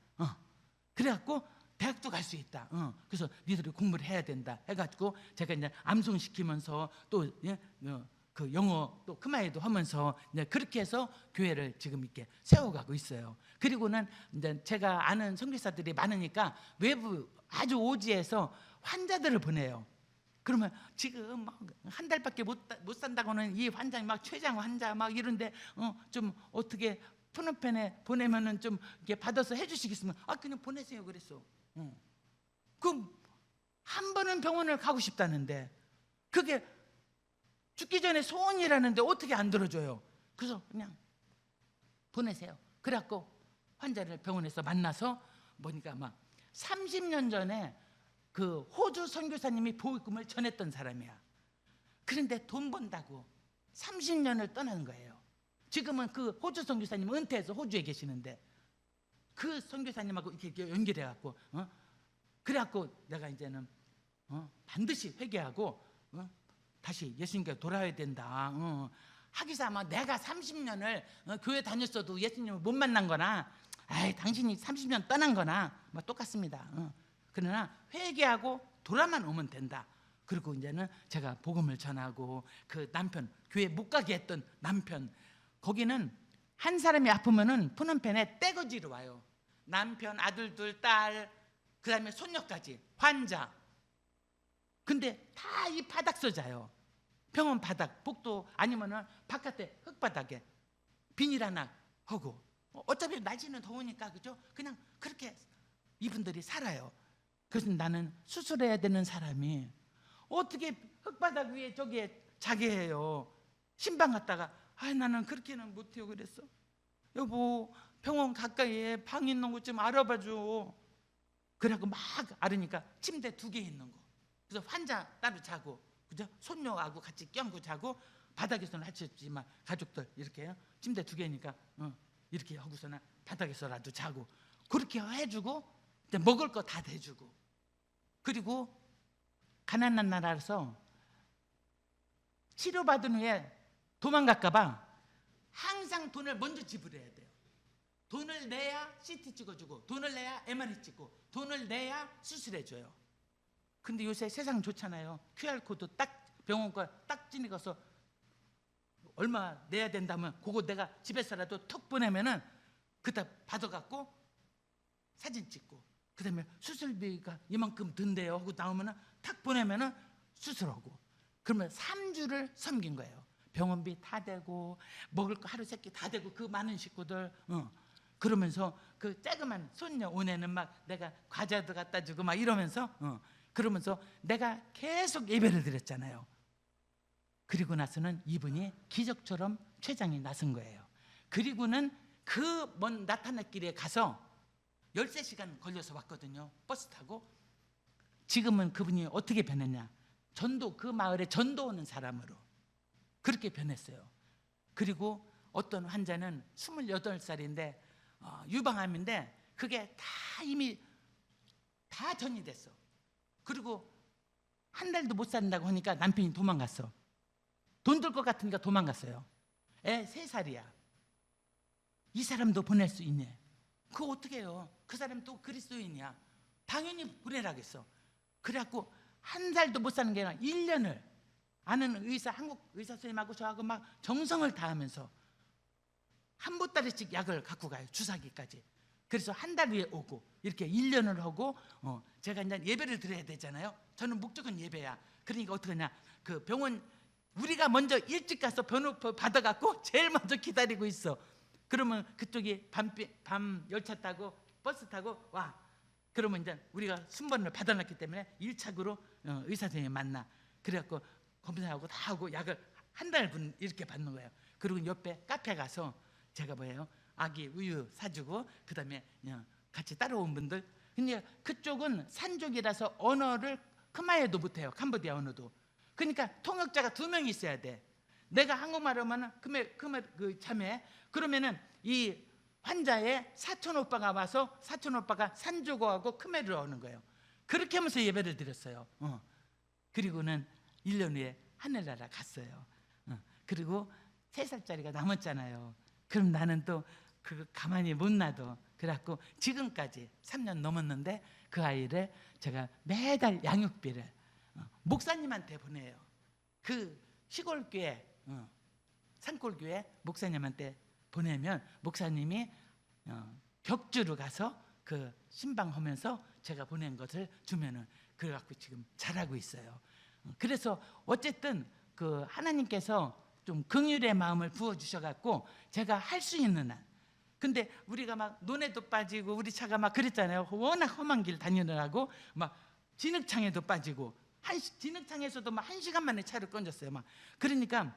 그래갖고 대학도 갈 수 있다. 그래서 니들이 공부를 해야 된다 해가지고 제가 이제 암송시키면서 또 그 영어 또 크마에도 하면서 이제 그렇게 해서 교회를 지금 이렇게 세워가고 있어요. 그리고는 이제 제가 아는 선교사들이 많으니까 외부 아주 오지에서 환자들을 보내요. 그러면 지금 막 한 달밖에 못 산다고는 이 환자 막 췌장 환자 막 이런데 좀 어떻게 푸른펜에 보내면은 좀 이렇게 받아서 해주시겠으면 그냥 보내세요 그랬어. 그럼 한 번은 병원을 가고 싶다는데 그게 죽기 전에 소원이라는데 어떻게 안 들어줘요? 그래서 그냥 보내세요. 그래갖고 환자를 병원에서 만나서 보니까 막 30년 전에 그 호주 선교사님이 복음을 전했던 사람이야. 그런데 돈 번다고 30년을 떠나는 거예요. 지금은 그 호주 선교사님 은퇴해서 호주에 계시는데 그 선교사님하고 이렇게 연결해갖고 그래갖고 내가 이제는 반드시 회개하고 다시 예수님께 돌아야 된다. 하기사 뭐 내가 30년을 교회 다녔어도 예수님을 못 만난 거나 당신이 30년 떠난 거나 뭐 똑같습니다. 그러나 회개하고 돌아만 오면 된다. 그리고 이제는 제가 복음을 전하고 그 남편, 교회 못 가게 했던 남편, 거기는 한 사람이 아프면은 푸른펜에 떼거지로 와요. 남편, 아들들, 딸, 그 다음에 손녀까지 환자. 근데 다 이 바닥서 자요. 병원 바닥, 복도 아니면은 바깥에 흙바닥에 비닐 하나 하고. 어차피 날씨는 더우니까 그죠? 그냥 그렇게 이분들이 살아요. 그래서 나는 수술해야 되는 사람이 어떻게 흙바닥 위에 저기에 자게 해요. 신방 갔다가 나는 그렇게는 못해요 그랬어. 여보 병원 가까이에 방 있는 거 좀 알아봐줘. 그래갖고 막 알으니까 침대 2개 있는 거. 그래서 환자 따로 자고, 그죠? 손녀하고 같이 껴안고 자고, 바닥에서는 할 수 없지만 가족들 이렇게 침대 2개니까 이렇게 하고서는 바닥에서라도 자고, 그렇게 해주고 이제 먹을 거 다 대주고. 그리고 가난한 나라라서 치료받은 후에 도망갈까봐 항상 돈을 먼저 지불해야 돼요. 돈을 내야 CT 찍어주고, 돈을 내야 MRI 찍고, 돈을 내야 수술해줘요. 근데 요새 세상 좋잖아요. QR코드 딱 병원 거 딱 찍어서 얼마 내야 된다면 그거 내가 집에서라도 톡 보내면은 그다 받아갖고 사진 찍고, 그 다음에 수술비가 이만큼 든대요 하고 나오면은 탁 보내면은 수술하고. 그러면 3주를 섬긴 거예요. 병원비 다 되고 먹을 거 하루 세끼 다 되고, 그 많은 식구들. 그러면서 그 조그만 손녀 오네는 막 내가 과자도 갖다 주고 막 이러면서 그러면서 내가 계속 예배를 드렸잖아요. 그리고 나서는 이분이 기적처럼 췌장이 나선 거예요. 그리고는 그 먼 나타나길에 가서 13시간 걸려서 왔거든요. 버스 타고. 지금은 그분이 어떻게 변했냐, 전도, 그 마을에 전도 오는 사람으로 그렇게 변했어요. 그리고 어떤 환자는 28살인데 유방암인데 그게 다 이미 다 전이 됐어. 그리고 한 달도 못 산다고 하니까 남편이 도망갔어. 돈 들 것 같으니까 도망갔어요. 애 3살이야. 이 사람도 보낼 수 있냐? 그거 어떻게 해요? 그 사람 또 그리스도인이야. 당연히 보내라겠어. 그래갖고 한 달도 못 사는 게 아니라 1년을 아는 의사, 한국 의사 선생님하고 저하고 막 정성을 다하면서 한 보따리씩 약을 갖고 가요. 주사기까지. 그래서 한 달 후에 오고 이렇게 1년을 하고 제가 이제 예배를 드려야 되잖아요. 저는 목적은 예배야. 그러니까 어떻게 하냐, 그 병원 우리가 먼저 일찍 가서 번호표 받아갖고 제일 먼저 기다리고 있어. 그러면 그쪽이 밤 열차 타고 버스 타고 와. 그러면 이제 우리가 순번을 받아놨기 때문에 1차구로 의사 선생님 만나. 그래갖고 검사하고 다 하고 약을 한 달분 이렇게 받는 거예요. 그리고 옆에 카페 가서 제가 뭐예요? 아기 우유 사주고 그다음에 같이 따라온 분들. 근데 그쪽은 산족이라서 언어를 khmer도 못해요. 캄보디아 언어도. 그러니까 통역자가 2명이 있어야 돼. 내가 한국말 하면은 khmer 그 자매. 그러면은 이 환자의 사촌 오빠가 와서 사촌 오빠가 산족어하고 khmer을 하는 거예요. 그렇게 하면서 예배를 드렸어요. 그리고는 1년 후에 하늘나라 갔어요. 그리고 3살짜리가 남았잖아요. 그럼 나는 또 그 가만히 못 놔둬. 그래갖고 지금까지 3년 넘었는데 그 아이를 제가 매달 양육비를 목사님한테 보내요. 그 시골교회 산골교회 목사님한테 보내면 목사님이 격주로 가서 그 신방하면서 제가 보낸 것을 주면은 그래갖고 지금 잘하고 있어요. 그래서 어쨌든 그 하나님께서 좀 긍휼의 마음을 부어주셔갖고 제가 할 수 있는 한. 근데 우리가 막 논에도 빠지고 우리 차가 막 그랬잖아요. 워낙 험한 길 다니느라고 막 진흙창에도 빠지고 진흙창에서도 막 1시간 만에 차를 건졌어요. 막 그러니까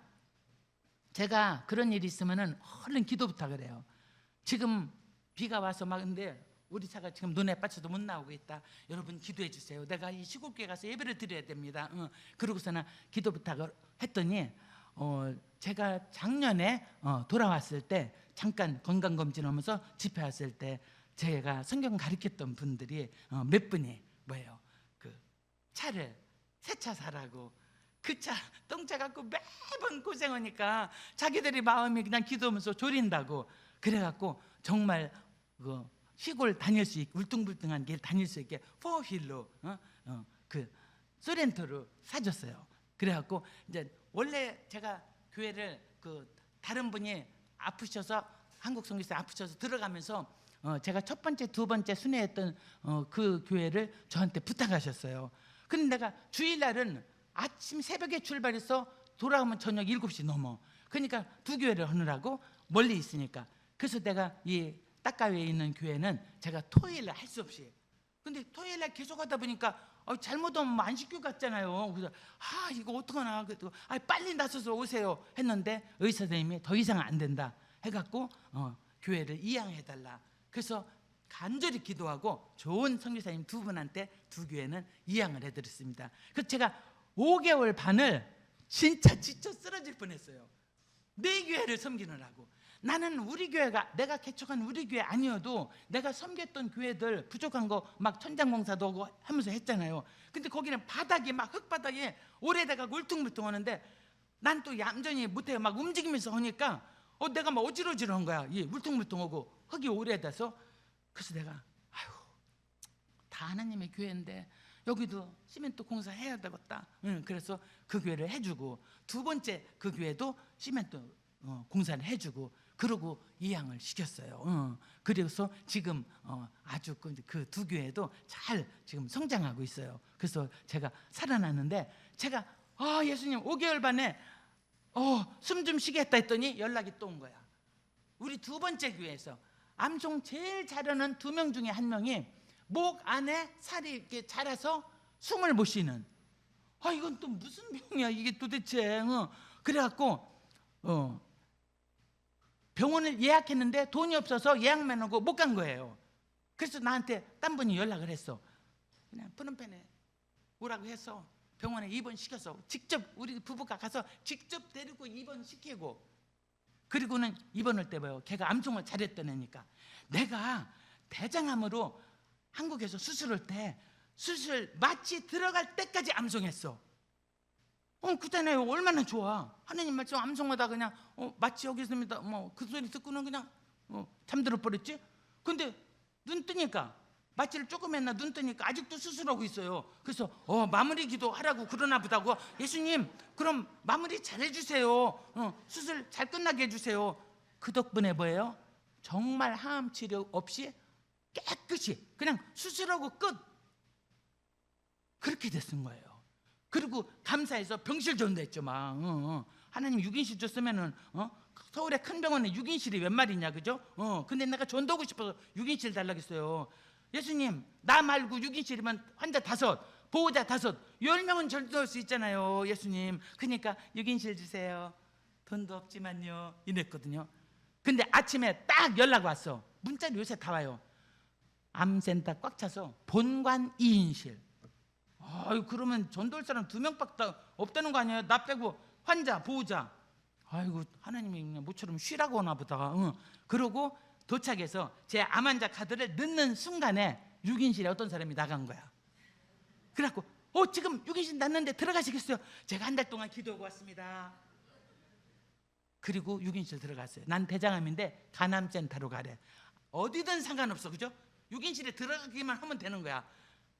제가 그런 일이 있으면은 얼른 기도 부탁을 해요. 지금 비가 와서 막 근데 우리 차가 지금 눈에 빠져도 못 나오고 있다. 여러분 기도해 주세요. 내가 이 시골교회 가서 예배를 드려야 됩니다. 그러고서는 기도 부탁을 했더니 제가 작년에 돌아왔을 때 잠깐 건강검진하면서 집회 왔을 때 제가 성경 가르쳤던 분들이 몇 분이 뭐예요? 그 차를 새 차 사라고 그 차 똥차 갖고 매번 고생하니까 자기들이 마음이 그냥 기도하면서 졸인다고 그래갖고 정말 그 시골 다닐 수 있게 울퉁불퉁한 길 다닐 수 있게 포휠로 그 소렌토로 사줬어요. 그래갖고 이제 원래 제가 교회를 그 다른 분이 아프셔서 한국 선교사 아프셔서 들어가면서 제가 첫 번째 두 번째 순회했던 그 교회를 저한테 부탁하셨어요. 근데 내가 주일날은 아침 새벽에 출발해서 돌아오면 저녁 7시 넘어. 그러니까 두 교회를 하느라고 멀리 있으니까. 그래서 내가 이 딱가위에 있는 교회는 제가 토요일날 할 수 없이. 근데 토요일날 계속 하다 보니까 잘못하면 안 시키고 갔잖아요. 그래서 이거 어떡하나. 그래도 빨리 나서서 오세요 했는데 의사 선생님이 더 이상 안 된다 해갖고 교회를 이양해달라. 그래서 간절히 기도하고 좋은 선교사님 2분한테 두 교회는 이양을 해드렸습니다. 그래서 제가 5개월 반을 진짜 지쳐 쓰러질 뻔했어요. 네 교회를 섬기느라고. 나는 우리 교회가 내가 개척한 우리 교회 아니어도 내가 섬겼던 교회들 부족한 거 막 천장공사도 하고 하면서 했잖아요. 근데 거기는 바닥이 막 흙바닥에 오래다가 울퉁불퉁하는데 난 또 얌전히 못해요. 막 움직이면서 하니까 내가 막 어지러지러한 거야. 이 울퉁불퉁하고 흙이 오래돼서. 그래서 내가 다 하나님의 교회인데 여기도 시멘트 공사 해야 되겠다. 그래서 그 교회를 해주고 두 번째 그 교회도 시멘트 공사를 해주고 그러고 이양을 시켰어요. 그래서 지금 아주 그 두 교회도 잘 지금 성장하고 있어요. 그래서 제가 살아났는데 제가 예수님 5개월 반에 숨 좀 쉬겠다 했더니 연락이 또 온 거야. 우리 두 번째 교회에서 암송 제일 잘하는 2명 중에 한 명이 목 안에 살이 이렇게 자라서 숨을 못 쉬는. 이건 또 무슨 병이야 이게 도대체. 그래갖고 병원을 예약했는데 돈이 없어서 예약만 하고 못 간 거예요. 그래서 나한테 딴 분이 연락을 했어. 그냥 푸른펜에 오라고 해서 병원에 입원시켜서 직접 우리 부부가 가서 직접 데리고 입원시키고 그리고는 입원할 때 봐요. 걔가 암송을 잘했던 애니까. 내가 대장암으로 한국에서 수술할 때 수술 마취 들어갈 때까지 암송했어. 그잖아요. 얼마나 좋아. 하나님 말씀 암송하다 그냥 마취 여기 있습니다. 뭐 그 소리 듣고는 그냥 잠들어 버렸지. 근데 눈 뜨니까 마취를 조금 했나 눈 뜨니까 아직도 수술하고 있어요. 그래서 마무리 기도하라고 그러나 보다고. 예수님 그럼 마무리 잘 해주세요. 수술 잘 끝나게 해주세요. 그 덕분에 뭐예요? 정말 항암 치료 없이 깨끗이 그냥 수술하고 끝. 그렇게 됐은 거예요. 그리고 감사해서 병실 전도했죠. 막 하나님 6인실 줬으면은 서울의 큰 병원에 6인실이 웬 말이냐, 그죠? 근데 내가 전도하고 싶어서 6인실 달라겠어요. 예수님 나 말고 6인실이면 환자 5, 보호자 5, 10명은 전도할 수 있잖아요. 예수님 그러니까 6인실 주세요. 돈도 없지만요 이랬거든요. 근데 아침에 딱 연락 왔어. 문자로 요새 다 와요. 암센터 꽉 차서 본관 2인실. 아유 그러면 전도할 사람 2명밖에 없다는 거 아니에요? 나 빼고 환자 보호자. 아이고 하나님이 그냥 모처럼 쉬라고 오나 보다. 그러고 도착해서 제 암 환자 카드를 넣는 순간에 6인실에 어떤 사람이 나간 거야. 그래갖고 지금 6인실 났는데 들어가시겠어요? 제가 한 달 동안 기도하고 왔습니다. 그리고 6인실 들어갔어요. 난 대장암인데 간암센터로 가래. 어디든 상관없어, 그죠? 6인실에 들어가기만 하면 되는 거야.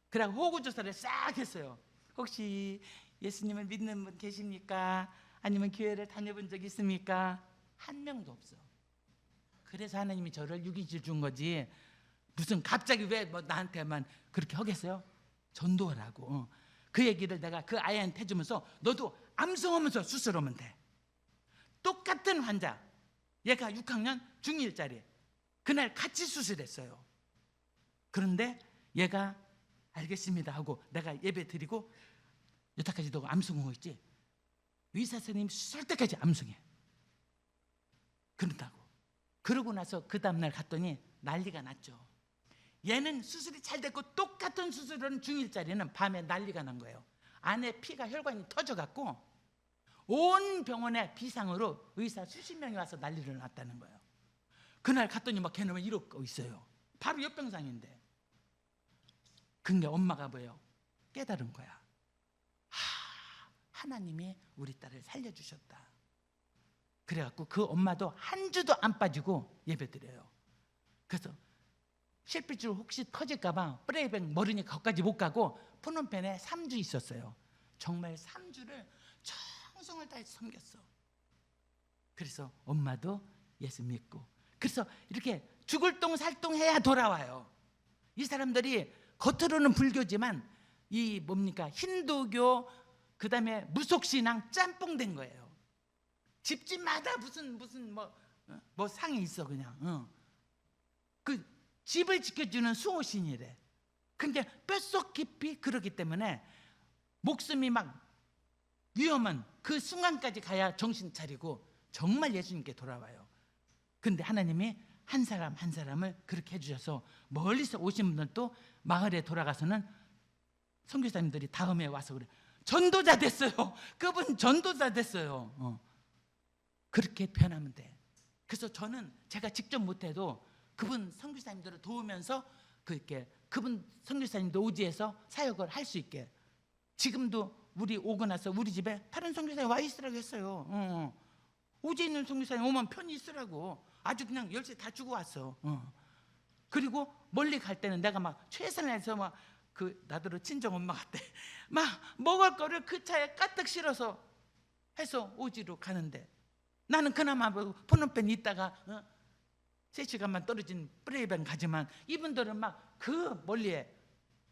그래서 호구조사를 싹 했어요. 혹시 예수님을 믿는 분 계십니까? 아니면 교회를 다녀본 적 있습니까? 한 명도 없어. 그래서 하나님이 저를 6인실 준 거지. 무슨 갑자기 왜 나한테만 그렇게 하겠어요? 전도하라고. 그 얘기를 내가 그 아이한테 해주면서 너도 암송하면서 수술하면 돼. 똑같은 환자, 얘가 6학년 중1짜리. 그날 같이 수술했어요. 그런데 얘가 알겠습니다 하고 내가 예배 드리고 여태까지 너 암송하고 있지? 의사 선생님 수술 때까지 암송해. 그런다고. 그러고 나서 그 다음날 갔더니 난리가 났죠. 얘는 수술이 잘 됐고 똑같은 수술을 중1짜리는 밤에 난리가 난 거예요. 안에 피가 혈관이 터져갖고 온 병원에 비상으로 의사 수십 명이 와서 난리를 났다는 거예요. 그날 갔더니 막 걔는 이러고 있어요. 바로 옆병상인데. 근데 엄마가 뭐예요? 깨달은 거야. 하나님이 우리 딸을 살려주셨다. 그래갖고 그 엄마도 한 주도 안 빠지고 예배드려요. 그래서 실핏줄 혹시 터질까봐 프레이백 머리니 거기까지 못 가고 푸놈펜에 3주 있었어요. 정말 3주를 정성을 다해서 섬겼어. 그래서 엄마도 예수 믿고. 그래서 이렇게 죽을 똥 살똥 해야 돌아와요. 이 사람들이 겉으로는 불교지만 이 뭡니까 힌두교 그다음에 무속신앙 짬뽕된 거예요. 집집마다 무슨 뭐 상이 있어 그냥. 그 집을 지켜주는 수호신이래. 근데 뼛속 깊이 그러기 때문에 목숨이 막 위험한 그 순간까지 가야 정신 차리고 정말 예수님께 돌아와요. 근데 하나님이 한 사람 한 사람을 그렇게 해주셔서 멀리서 오신 분들도 마을에 돌아가서는 선교사님들이 다음에 와서 그래. 전도자 됐어요. 그분 전도자 됐어요. 그렇게 변하면 돼. 그래서 저는 제가 직접 못해도 그분 선교사님들을 도우면서 그분 선교사님들 오지에서 사역을 할 수 있게. 지금도 우리 오고 나서 우리 집에 다른 선교사님 와 있으라고 했어요. 오지에 있는 선교사님 오면 편히 있으라고. 아주 그냥 열쇠 다 주고 왔어. 그리고 멀리 갈 때는 내가 막 최선을 해서 막 그 나더러 친정 엄마 같대. 막 먹을 거를 그 차에 가득 실어서 해서 오지로 가는데 나는 그나마 푸놈펜 있다가 3시간만 떨어진 프레이뱅 가지만 이분들은 막 그 멀리에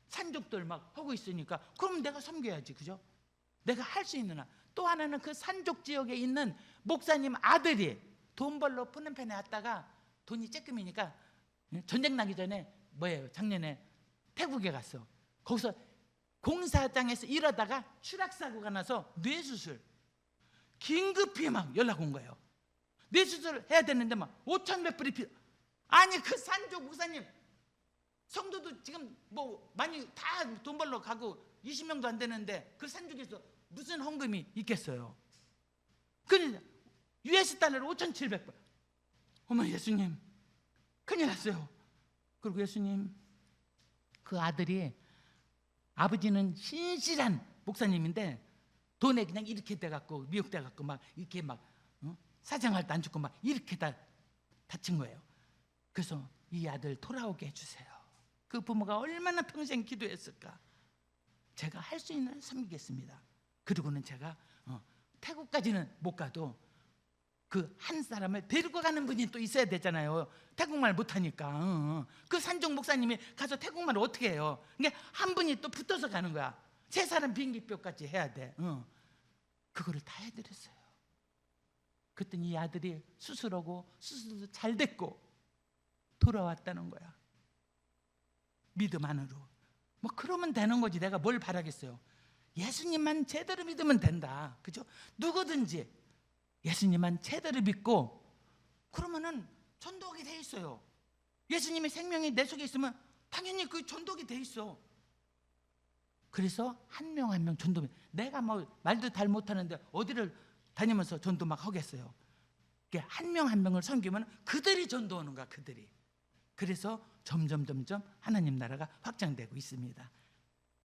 산족들 막 하고 있으니까 그럼 내가 섬겨야지, 그죠? 내가 할 수 있는 한. 또 하나는 그 산족 지역에 있는 목사님 아들이 돈 벌러 푸놈펜에 왔다가 돈이 쬐끔이니까 전쟁 나기 전에 작년에 태국에 갔어. 거기서 공사장에서 일하다가 추락사고가 나서 뇌수술 긴급히 막 연락 온 거예요. 뇌수술 해야 되는데 막 5,100 불이 아니 그 산족 목사님 성도도 지금 뭐 많이 다 돈 벌러 가고 20명도 안 되는데 그 산족에서 무슨 헌금이 있겠어요. 그러니까 US 달러로 5,700불. 어머 예수님 큰일 났어요. 그리고 예수님 그 아들이 아버지는 신실한 목사님인데 돈에 그냥 이렇게 돼갖고 미혹돼갖고 막 이렇게 막 사정할 때 안 죽고 막 이렇게 다 다친 거예요. 그래서 이 아들 돌아오게 해주세요. 그 부모가 얼마나 평생 기도했을까. 제가 할 수 있는 한 섬기겠습니다. 그리고는 제가 태국까지는 못 가도 그 한 사람을 데리고 가는 분이 또 있어야 되잖아요. 태국말 못하니까. 그 산종 목사님이 가서 태국말을 어떻게 해요? 그러니까 한 분이 또 붙어서 가는 거야. 세 사람 비행기표까지 해야 돼. 그거를 다 해드렸어요. 그랬더니 이 아들이 수술하고 수술도 잘 됐고 돌아왔다는 거야. 믿음 안으로. 뭐 그러면 되는 거지. 내가 뭘 바라겠어요. 예수님만 제대로 믿으면 된다. 그죠? 누구든지 예수님만 제대로 믿고 그러면은 전도하게 돼 있어요. 예수님의 생명이 내 속에 있으면 당연히 그 전도하게 돼 있어. 그래서 한 명 한 명 전도. 내가 뭐 말도 잘 못하는데 어디를 다니면서 전도 막 하겠어요. 한 명 한 명을 섬기면 그들이 전도하는 거야. 그들이. 그래서 점점 하나님 나라가 확장되고 있습니다.